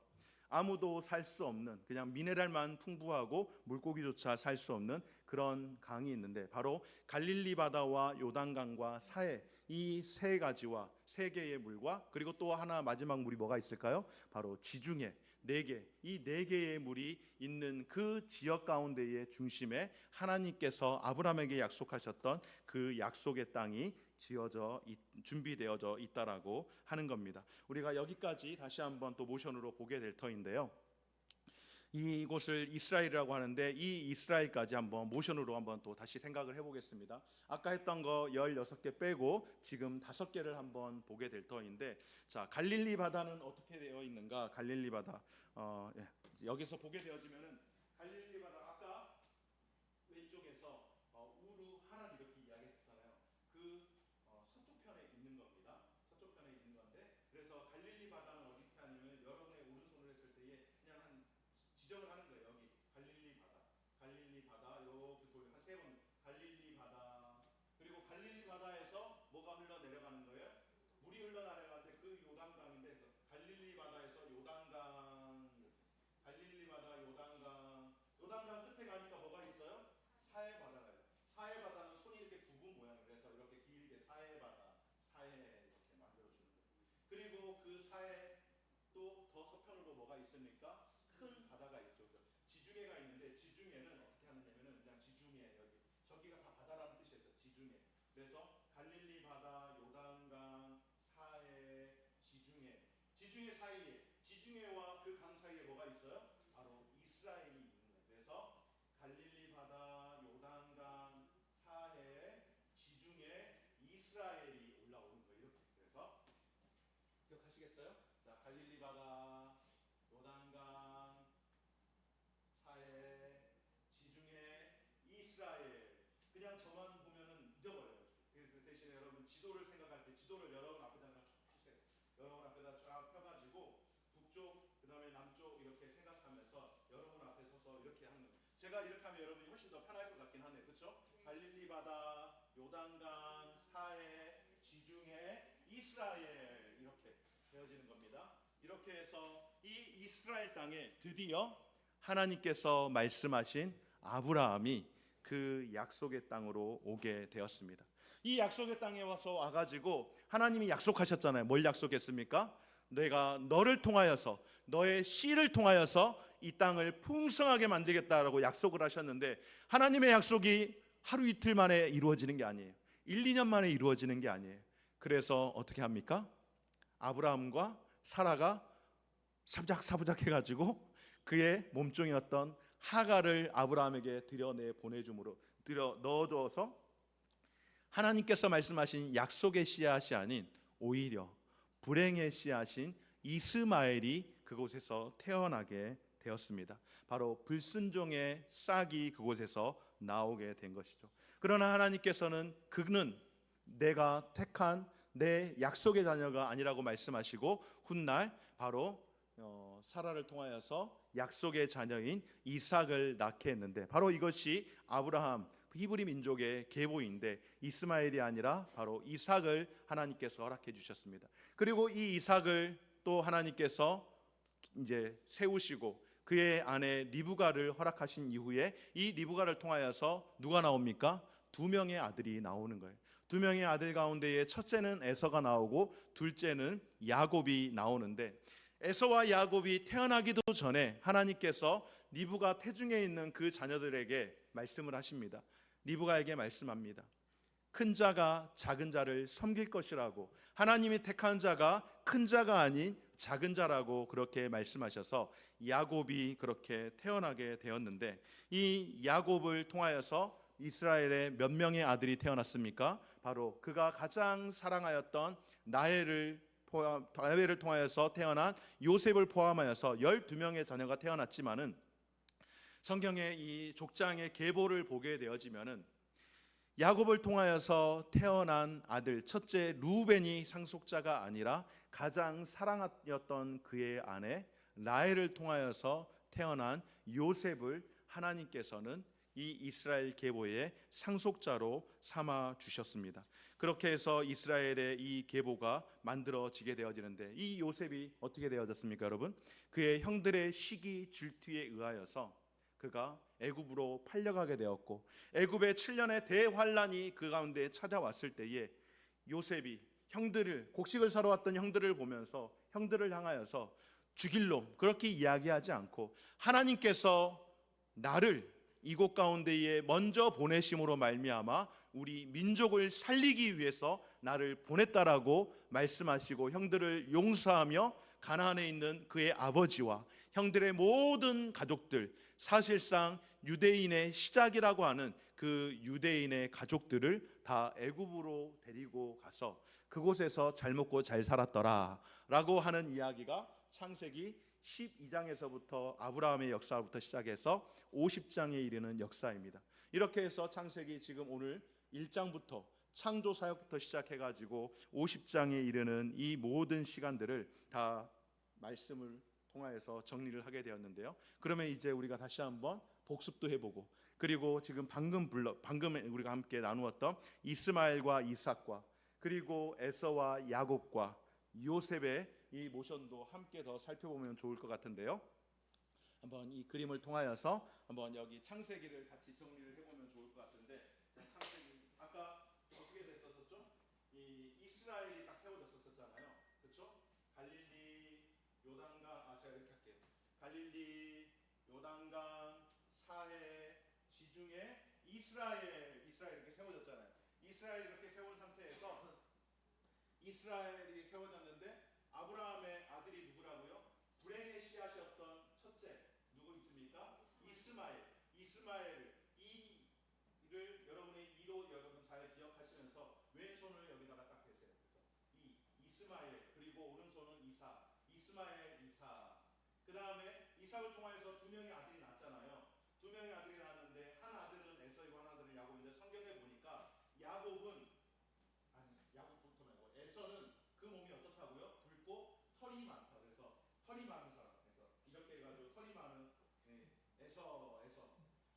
아무도 살 수 없는, 그냥 미네랄만 풍부하고 물고기조차 살 수 없는 그런 강이 있는데, 바로 갈릴리 바다와 요단강과 사해, 이 3가지와 3개의 물과, 그리고 또 하나 마지막 물이 뭐가 있을까요? 바로 지중해 4개, 이 4개의 물이 있는 그 지역 가운데의 중심에 하나님께서 아브라함에게 약속하셨던 그 약속의 땅이 준비되어져 있다라고 하는 겁니다. 우리가 여기까지 다시 한번 또 모션으로 보게 될 터인데요. 이곳을 이스라엘이라고 하는데, 이 이스라엘까지 한번 모션으로 한번 또 다시 생각을 해보겠습니다. 아까 했던 거 16개 빼고 지금 5개를 한번 보게 될 터인데, 자, 갈릴리 바다는 어떻게 되어 있는가? 갈릴리 바다 여기서 보게 되어지면은 갈릴리 바다, 아까 왼쪽에서 우루 하란 이렇게 이야기했잖아요. 그 서쪽 편에 있는 겁니다. 서쪽 편에 있는 건데, 그래서 갈릴리 바다는 어디 하냐면 여러분의 오른손을 했을 때에 그냥 한 지정을 하는 거예요. 여기 갈릴리 바다, 갈릴리 바다 이렇게 돌려 한 3번 갈릴리 바다. 그리고 갈릴리 바다에서 뭐가 흘러 내려가는 거예요? 물이 흘러 내려가는데 그 요단강인데, 갈릴리 바다에서 요단강, 갈릴리 바다 요단강, 요단강 끝에 가니까 뭐가 있어요? 사해바다가 있어요. 사해바다는 손이 이렇게 구분 모양, 그래서 이렇게 길게 사해바다, 사해 이렇게 만들어주는 거예요. 그리고 그 사해 또 더 서편으로 뭐가 있습니까? 큰 바다가 있죠. 지중해가 있는데, 지중해는 어떻게 하느냐면은 그냥 지중해, 저기가 다 바다라는 뜻이죠. 지중해. 그래서 갈릴리 바다, 요단강, 사해, 지중해 사이에, 지중해와 그 강 사이에 뭐가 있어요? 바로 이스라엘이 있는 거예요. 그래서 갈릴리 바다, 요단강, 사해, 지중해, 이스라엘이 올라오는 거예요. 이렇게. 그래서 기억하시겠어요? 자, 갈릴리 바다, 요단강, 사해, 지중해, 이스라엘. 그냥 저만 보면은 잊어버려요. 그래서 대신에 여러분 지도를 생각할 때 지도를 여러분 앞에다 쫙 펴세요. 여러분 앞에다 쫙 펴가지고 북쪽, 그 다음에 남쪽 이렇게 생각하면서 여러분 앞에 서서 이렇게 하는 거예요. 제가 이렇게 하면 여러분이 훨씬 더 편할 것 같긴 하네요. 그렇죠? 갈릴리 바다, 요단강, 사해, 지중해, 이스라엘 이렇게 되어지는 겁니다. 이렇게 해서 이 이스라엘 땅에 드디어 하나님께서 말씀하신 아브라함이 그 약속의 땅으로 오게 되었습니다. 이 약속의 땅에 와가지고 하나님이 약속하셨잖아요. 뭘 약속했습니까? 내가 너를 통하여서, 너의 씨를 통하여서 이 땅을 풍성하게 만들겠다라고 약속을 하셨는데, 하나님의 약속이 하루 이틀 만에 이루어지는 게 아니에요. 1, 2년 만에 이루어지는 게 아니에요. 그래서 어떻게 합니까? 아브라함과 사라가 사부작 해가지고 그의 몸종이었던 하갈을 아브라함에게 들여내 보내줌으로 들여 넣어둬서 하나님께서 말씀하신 약속의 씨앗이 아닌 오히려 불행의 씨앗인 이스마엘이 그곳에서 태어나게 되었습니다. 바로 불순종의 싹이 그곳에서 나오게 된 것이죠. 그러나 하나님께서는 그는 내가 택한 내 약속의 자녀가 아니라고 말씀하시고 훗날 바로 사라를 통하여서 약속의 자녀인 이삭을 낳게 했는데, 바로 이것이 아브라함 히브리 민족의 계보인데 이스마엘이 아니라 바로 이삭을 하나님께서 허락해 주셨습니다. 그리고 이 이삭을 또 하나님께서 이제 세우시고 그의 아내 리브가를 허락하신 이후에 이 리브가를 통하여서 누가 나옵니까? 두 명의 아들이 나오는 거예요. 두 명의 아들 가운데에 첫째는 에서가 나오고 둘째는 야곱이 나오는데, 에서와 야곱이 태어나기도 전에 하나님께서 리브가 태중에 있는 그 자녀들에게 말씀을 하십니다. 리브가에게 말씀합니다. 큰 자가 작은 자를 섬길 것이라고, 하나님이 택한 자가 큰 자가 아닌 작은 자라고 그렇게 말씀하셔서 야곱이 그렇게 태어나게 되었는데, 이 야곱을 통하여서 이스라엘의 몇 명의 아들이 태어났습니까? 바로 그가 가장 사랑하였던 라헬을 통하여서 태어난 요셉을 포함하여서 12명의 자녀가 태어났지만은, 성경의 이 족장의 계보를 보게 되어지면은 야곱을 통하여서 태어난 아들 첫째 루벤이 상속자가 아니라 가장 사랑하였던 그의 아내 라헬을 통하여서 태어난 요셉을 하나님께서는 이 이스라엘 계보의 상속자로 삼아 주셨습니다. 그렇게 해서 이스라엘의 이 계보가 만들어지게 되어지는데, 이 요셉이 어떻게 되어졌습니까, 여러분? 그의 형들의 시기 질투에 의하여서 그가 애굽으로 팔려가게 되었고, 애굽의 7년의 대환란이 그 가운데 찾아왔을 때에 요셉이 형들을, 곡식을 사러 왔던 형들을 보면서 형들을 향하여서 죽일 놈 그렇게 이야기하지 않고, 하나님께서 나를 이곳 가운데에 먼저 보내심으로 말미암아 우리 민족을 살리기 위해서 나를 보냈다라고 말씀하시고, 형들을 용서하며 가나안에 있는 그의 아버지와 형들의 모든 가족들, 사실상 유대인의 시작이라고 하는 그 유대인의 가족들을 다 애굽으로 데리고 가서 그곳에서 잘 먹고 잘 살았더라 라고 하는 이야기가 창세기 12장에서부터 아브라함의 역사부터 시작해서 50장에 이르는 역사입니다. 이렇게 해서 창세기 지금 오늘 1장부터 창조 사역부터 시작해가지고 50장에 이르는 이 모든 시간들을 다 말씀을 통하여서 정리를 하게 되었는데요. 그러면 이제 우리가 다시 한번 복습도 해보고, 그리고 지금 방금 우리가 함께 나누었던 이스마엘과 이삭과 그리고 에서와 야곱과 요셉의 이 모션도 함께 더 살펴보면 좋을 것 같은데요. 한번 이 그림을 통하여서 한번 여기 창세기를 같이 정리를 해보면 좋을 것 같은데, 창세기 아까 어떻게 됐었죠? 이 이스라엘이 딱 세워졌었잖아요, 그렇죠? 갈릴리, 요단강, 제가 이렇게 할게요. 갈릴리, 요단강, 사해, 지중해, 이스라엘 이렇게 세워졌잖아요. 이스라엘 이렇게 세운 상태에서 이스라엘이 세워졌는데, 아브라함의 아들이 누구라고요? 불행의 씨앗이었던 첫째 누구 있습니까? 이스마엘. 이를 여러분의 이로 여러분 잘 기억하시면서 왼손을 여기다가 딱 대세요. 그래서 이스마엘, 그리고 오른손은 이스마엘. 그 다음에 이삭을 통해서 두 명의 아들이 낳았잖아요. 두 명의 아들이 낳았는데 한 아들은 에서이고 한 아들은 야곱인데, 성경에 보니까 야곱부터 말고 에서는 그 몸이 어떻다고요? 붉고 털이 많다. 그래서 털이 많은 사람. 그래서 이렇게 해가지고 털이 많은 에서.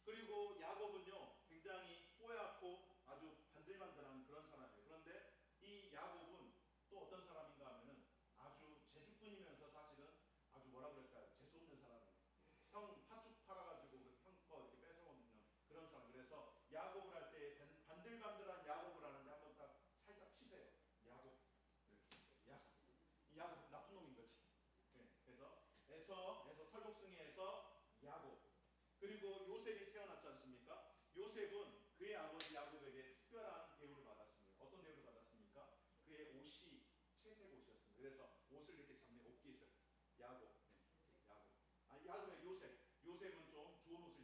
그리고 야곱은요 굉장히 뽀얗고 아주 반들반들한 그런 사람이에요. 그런데 이 야곱은 또 어떤 사람인가 하면은 아주 제주꾼이면서 사실은 아주 뭐라 그럴까요? 재수 없는 사람이에요. 형 팥죽 팔아가지고 형 거 이렇게 뺏어먹는 그런 사람. 그래서 야곱을 할 때 반들반들한 야곱을 하는데 한번 딱 살짝 치세요. 야곱. 야곱 나쁜 놈인 거지. 네, 그래서 에서 털복숭이에서 야곱. 그리고 요셉이 태어났지 않습니까? 요셉은 그의 아버지 야곱에게 특별한 대우를 받았습니다. 어떤 대우를 받았습니까? 그의 옷이 채색 옷이었습니다. 그래서 옷을 이렇게 잡는 옷깃을 야곱. 요셉은 좀 좋은 옷을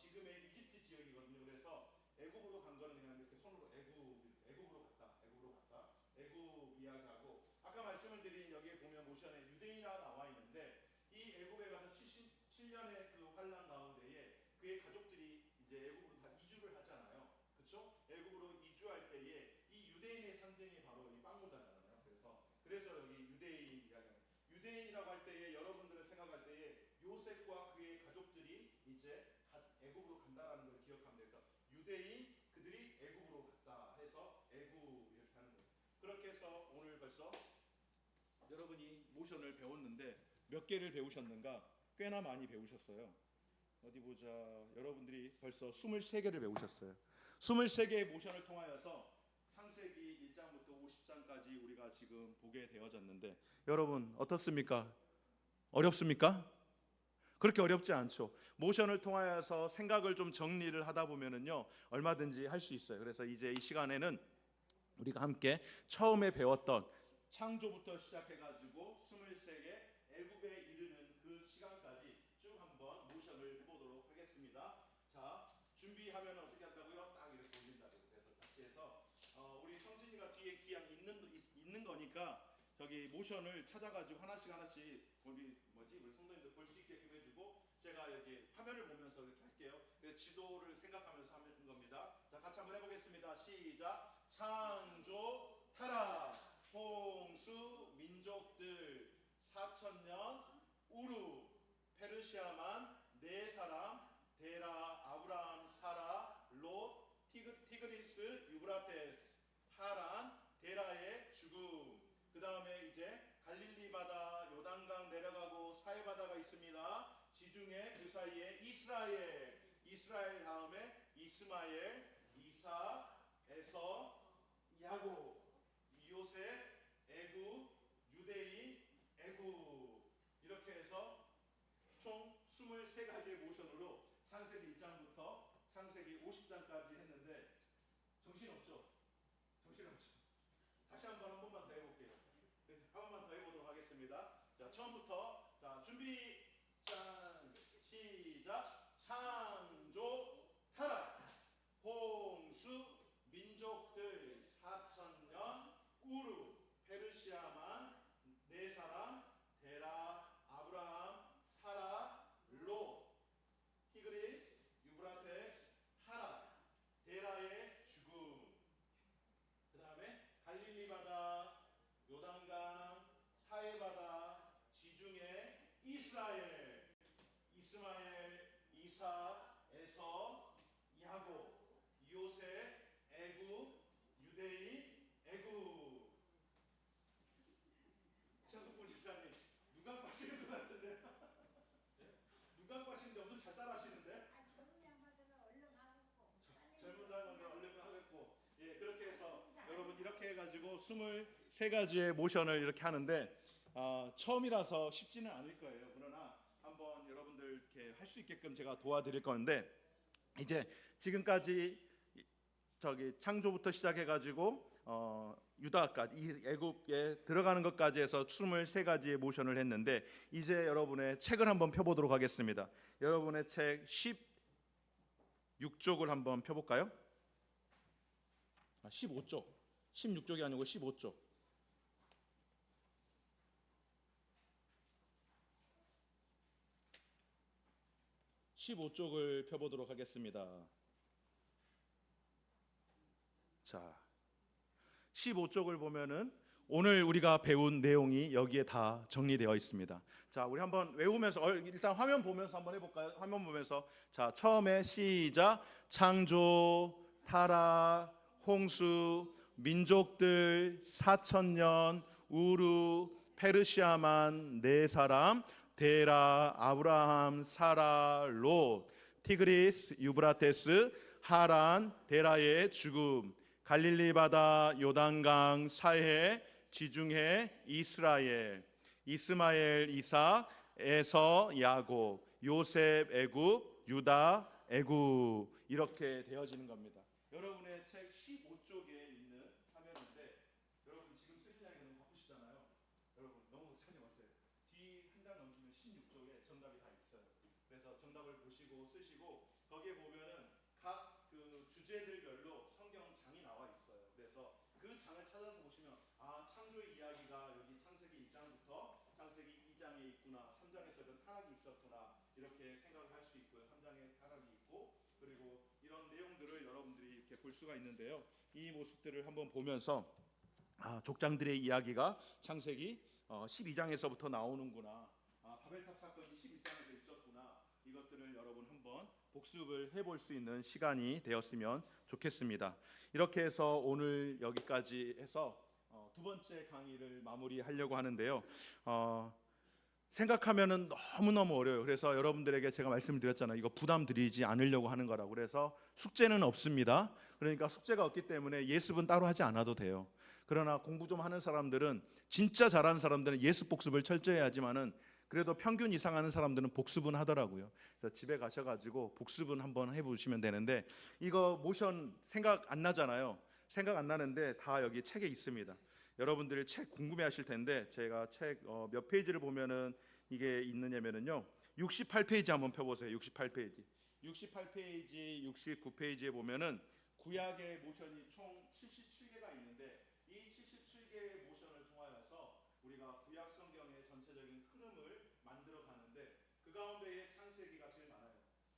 지금의 이집트 지역이거든요. 그래서 애굽으로 간 거는 그냥 이렇게 손으로 애굽으로 갔다, 애굽으로 갔다, 애굽 이야기하고, 아까 말씀을 드린 여기에 보면 모션에 유대인이라 나와 있는데, 이 애굽에 가서 77년의 그 환란 가운데에 그의 가족들이 이제 애굽으로 다 이주를 하잖아요. 그렇죠? 애굽으로 이주할 때에 이 유대인의 상징이 바로 이 빵모자잖아요. 그래서 여기 유대인 이야기합니다. 유대인이라고 할 때에 여러분들을 생각할 때에 요셉과 그의 가족들이 이제 애굽으로 간다라는 걸 기억하면 돼서 유대인 그들이 애굽으로 갔다 해서 애굽 이렇게 하는 거예요. 그렇게 해서 오늘 벌써 여러분이 모션을 배웠는데 몇 개를 배우셨는가? 꽤나 많이 배우셨어요. 어디 보자. 여러분들이 벌써 23개를 배우셨어요. 23개의 모션을 통하여서 창세기 1장부터 50장까지 우리가 지금 보게 되어졌는데 여러분 어떻습니까? 어렵습니까? 그렇게 어렵지 않죠. 모션을 통하여서 생각을 좀 정리를 하다 보면은요 얼마든지 할 수 있어요. 그래서 이제 이 시간에는 우리가 함께 처음에 배웠던 창조부터 시작해가지고 23개 애굽에 이르는 그 시간까지 쭉 한번 모션을 해보도록 하겠습니다. 자, 준비하면 어떻게 한다고요? 딱 이렇게 올린다고. 그래서 같이 해서 우리 성진이가 뒤에 기양 있는 거니까 저기 모션을 찾아가지고 하나씩 우리 성도님들 볼 수 있게 해주고 제가 여기 화면을 보면서 이렇게 할게요. 지도를 생각하면서 하는 겁니다. 자, 같이 한번 해보겠습니다. 시작. 창조, 타락, 홍수, 민족들, 4천년, 우루, 페르시아만, 네 사람, 데라, 아브라함, 사라, 롯, 티그리스, 유브라테스, 하란, 데라의 죽음. 그 다음에 이제 갈릴리 바다, 요단강 내려가고 사해 바다가 있습니다. 지중해 그 사이에 이스라엘 다음에 이스마엘, 이사, 에서, 야곱, 요셉, 애굽, 유대인, 애굽 이렇게 해서 총 23가지의 모션으로 창세기 1장부터 창세기 50장까지 했는데 정신없죠? 다시 한 번만 더 해볼게요. 한 번만 더 해보도록 하겠습니다. 자, 처음부터 자 준비 시작. 창조, 타락, 홍수, 민족들, 4천년, 우루, 페르시아만, 네 사람, 데라, 아브라함, 사라, 롯, 티그리스, 유브라테스, 하란, 데라의 죽음. 그 다음에 갈릴리 바다, 요단강, 사해 바다, 지중해, 이스마엘, 이사, 에서, 야곱, 요셉, 애굽, 유대인, 애굽. 최석봉 집사님 눈 감고 하시는 것 같은데 눈 감고 하시는데 엄청 잘 따라 하시는데 젊은 양반들은 얼른 하겠고 예, 그렇게 해서 여러분 이렇게 해가지고 23가지의 모션을 이렇게 하는데 처음이라서 쉽지는 않을 거예요. 그러나 한번 여러분들 이렇게 할 수 있게끔 제가 도와드릴 건데 이제 지금까지 저기 창조부터 시작해가지고 유다까지 이 애굽에 들어가는 것까지 해서 23가지의 모션을 했는데 이제 여러분의 책을 한번 펴보도록 하겠습니다. 여러분의 책 16쪽을 한번 펴볼까요? 15쪽 16쪽이 아니고 15쪽 15쪽을 펴보도록 하겠습니다. 자, 15쪽을 보면은 오늘 우리가 배운 내용이 여기에 다 정리되어 있습니다. 자, 우리 한번 외우면서 일단 화면 보면서 한번 해볼까요? 화면 보면서 자, 처음에 시작. 창조, 타락, 홍수, 민족들, 4천년, 우루, 페르시아만, 네 사람, 데라, 아브라함, 사라, 롯, 티그리스, 유브라테스, 하란, 데라의 죽음, 갈릴리 바다, 요단강, 사해, 지중해, 이스라엘, 이스마엘, 이삭, 에서, 야곱, 요셉, 애굽, 유다, 애굽 이렇게 되어지는 겁니다. 여러분의 책 15쪽에 있는 화면인데 여러분 지금 쓰시냐기 너무 바쁘시잖아요. 여러분 너무 찾지 마세요. 뒤 한 장 넘기면 16쪽에 정답이 다 있어요. 그래서 정답을 보시고 쓰시고 거기에 보면은 각 그 주제들별로 성경 장이 나와 있어요. 그래서 그 장을 찾아서 보시면 창조의 이야기가 여기 창세기 1장부터 창세기 2장에 있구나, 3장에서 이런 타락이 있었구나, 이렇게 생각을 할 수 있고요. 3장에 타락이 있고, 그리고 이런 내용들을 여러분들이 이렇게 볼 수가 있는데요. 이 모습들을 한번 보면서 족장들의 이야기가 창세기 12장에서부터 나오는구나, 바벨탑 사건이 11장에서 있었구나, 이것들을 여러분 한번 복습을 해볼 수 있는 시간이 되었으면 좋겠습니다. 이렇게 해서 오늘 여기까지 해서 두 번째 강의를 마무리하려고 하는데요. 생각하면은 너무너무 어려워요. 그래서 여러분들에게 제가 말씀을 드렸잖아요. 이거 부담 드리지 않으려고 하는 거라고. 그래서 숙제는 없습니다. 그러니까 숙제가 없기 때문에 예습은 따로 하지 않아도 돼요. 그러나 공부 좀 하는 사람들은, 진짜 잘하는 사람들은 예습 복습을 철저히 하지만은 그래도 평균 이상 하는 사람들은 복습은 하더라고요. 그래서 집에 가셔가지고 복습은 한번 해보시면 되는데, 이거 모션 생각 안 나잖아요. 생각 안 나는데 다 여기 책에 있습니다. 여러분들이 책 궁금해하실 텐데, 제가 책 몇 페이지를 보면은 이게 있느냐면은요, 68페이지 한번 펴보세요. 68페이지, 68페이지, 69페이지에 보면은 구약의 모션이 총 77개가 있는데, 이 77개의 모션을 통하여서 우리가 구약 성경의 전체적인 흐름을 만들어 가는데, 그 가운데에 창세기가 제일 많아요.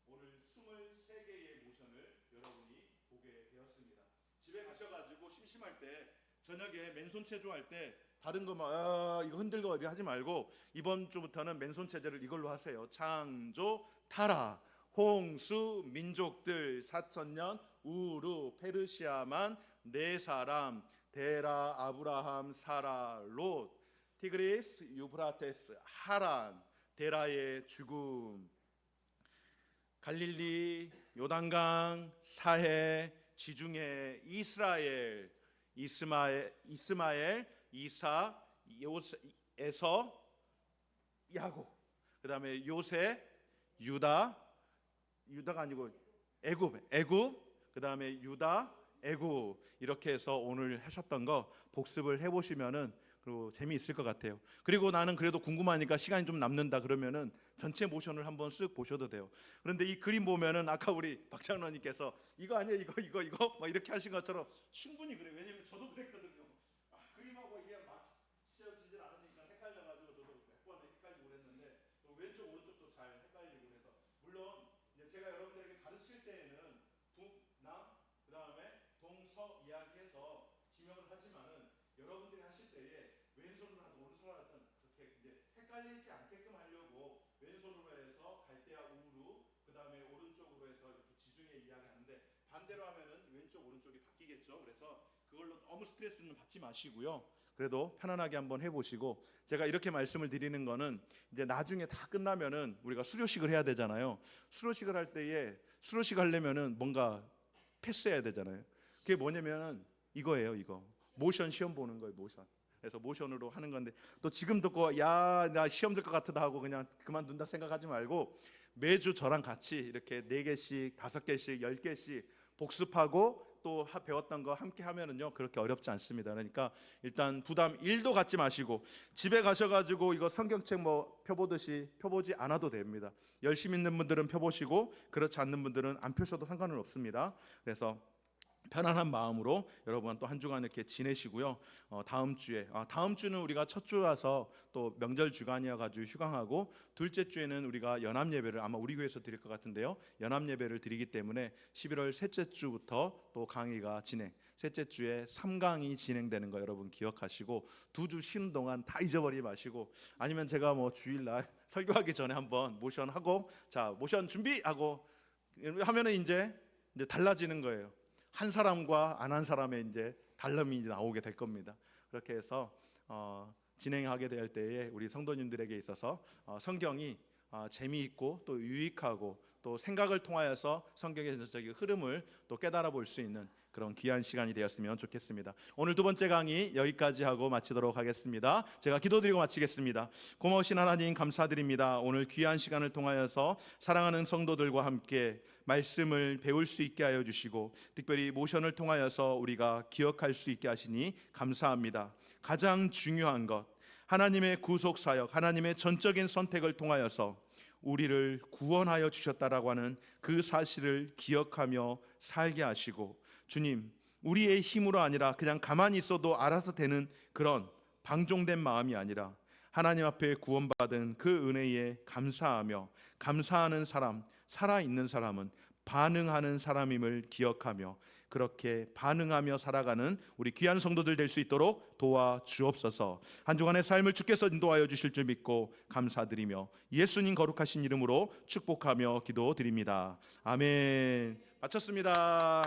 오늘 23개의 모션을 여러분이 보게 되었습니다. 집에 가셔가지고 심심할 때, 저녁에 맨손 체조할 때 다른 거 막 이거 흔들고 이렇게 하지 말고, 이번 주부터는 맨손 체조를 이걸로 하세요. 창조, 타락, 홍수, 민족들, 4,000년, 우루, 페르시아만, 네 사람, 데라, 아브라함, 사라, 롯, 티그리스, 유브라테스, 하란, 데라의 죽음, 갈릴리, 요단강, 사해, 지중해, 이스라엘, 이스마엘, 이삭, 에서, 야곱, 그 다음에 요셉, 유다가 아니고 애굽, 그 다음에 유다, 애굽, 이렇게 해서 오늘 하셨던 거 복습을 해보시면은 그리고 재미있을 것 같아요. 그리고 나는 그래도 궁금하니까 시간이 좀 남는다 그러면은 전체 모션을 한번 쓱 보셔도 돼요. 그런데 이 그림 보면은 아까 우리 박장로님께서 이거 아니야, 이거 막 이렇게 하신 것처럼 충분히 그래요. 왜냐면 저도 그랬거든요. 그림하고 이게 맞춰지질 않으니까 헷갈려가지고 저도 몇 번 헷갈리고 그랬는데, 왼쪽 오른쪽도 잘 헷갈리고 그래서, 물론 이제 제가 여러분들에게 가르칠 때에는 북남, 그 다음에 동서 이야기해서 지명을 하지만은, 여러분들이 하실 때에 왼손으로 하든 오른손으로 하든 그렇게 이제 헷갈리지 않게끔 하려고 왼손으로 해서 갈대아 우루, 그 다음에 오른쪽으로 해서 이렇게 지중해 이야기하는데, 반대로 하면은 왼쪽 오른쪽이 바뀌겠죠. 그래서 그걸로 너무 스트레스는 받지 마시고요. 그래도 편안하게 한번 해보시고, 제가 이렇게 말씀을 드리는 거는 이제 나중에 다 끝나면은 우리가 수료식을 해야 되잖아요. 수료식을 할 때에 수료식 하려면은 뭔가 패스해야 되잖아요. 그게 뭐냐면은 이거예요. 이거 모션 시험 보는 거예요. 모션. 그래서 모션으로 하는 건데, 또 지금 듣고 야 나 시험 들 것 같다 하고 그냥 그만둔다 생각하지 말고, 매주 저랑 같이 이렇게 4개씩 5개씩 10개씩 복습하고 또 배웠던 거 함께 하면은요 그렇게 어렵지 않습니다. 그러니까 일단 부담 1도 갖지 마시고, 집에 가셔가지고 이거 성경책 뭐 펴보듯이 펴보지 않아도 됩니다. 열심히 있는 분들은 펴보시고, 그렇지 않는 분들은 안 펴셔도 상관은 없습니다. 그래서 편안한 마음으로 여러분 또 한 주간 이렇게 지내시고요. 다음 주는 우리가 첫 주라서 또 명절 주간이어 가지고 휴강하고, 둘째 주에는 우리가 연합 예배를 아마 우리 교회에서 드릴 것 같은데요. 연합 예배를 드리기 때문에 11월 셋째 주부터 또 강의가 셋째 주에 3강이 진행되는 거 여러분 기억하시고, 2주 쉬는 동안 다 잊어버리지 마시고, 아니면 제가 뭐 주일날 설교하기 전에 한번 모션하고, 자 모션 준비하고 하면은 이제 달라지는 거예요. 한 사람과 안 한 사람의 이제 달름이 나오게 될 겁니다. 그렇게 해서 진행하게 될 때에 우리 성도님들에게 있어서 성경이 재미있고 또 유익하고, 또 생각을 통하여서 성경의 전체적인 흐름을 또 깨달아 볼 수 있는 그런 귀한 시간이 되었으면 좋겠습니다. 오늘 두 번째 강의 여기까지 하고 마치도록 하겠습니다. 제가 기도드리고 마치겠습니다. 고마우신 하나님 감사드립니다. 오늘 귀한 시간을 통하여서 사랑하는 성도들과 함께 말씀을 배울 수 있게 하여 주시고, 특별히 모션을 통하여서 우리가 기억할 수 있게 하시니 감사합니다. 가장 중요한 것, 하나님의 구속 사역, 하나님의 전적인 선택을 통하여서 우리를 구원하여 주셨다라고 하는 그 사실을 기억하며 살게 하시고, 주님, 우리의 힘으로 아니라 그냥 가만히 있어도 알아서 되는 그런 방종된 마음이 아니라 하나님 앞에 구원받은 그 은혜에 감사하며, 감사하는 사람, 살아있는 사람은 반응하는 사람임을 기억하며 그렇게 반응하며 살아가는 우리 귀한 성도들 될 수 있도록 도와주옵소서. 한 주간의 삶을 주께서 인도하여 주실 줄 믿고 감사드리며 예수님 거룩하신 이름으로 축복하며 기도드립니다. 아멘. 마쳤습니다.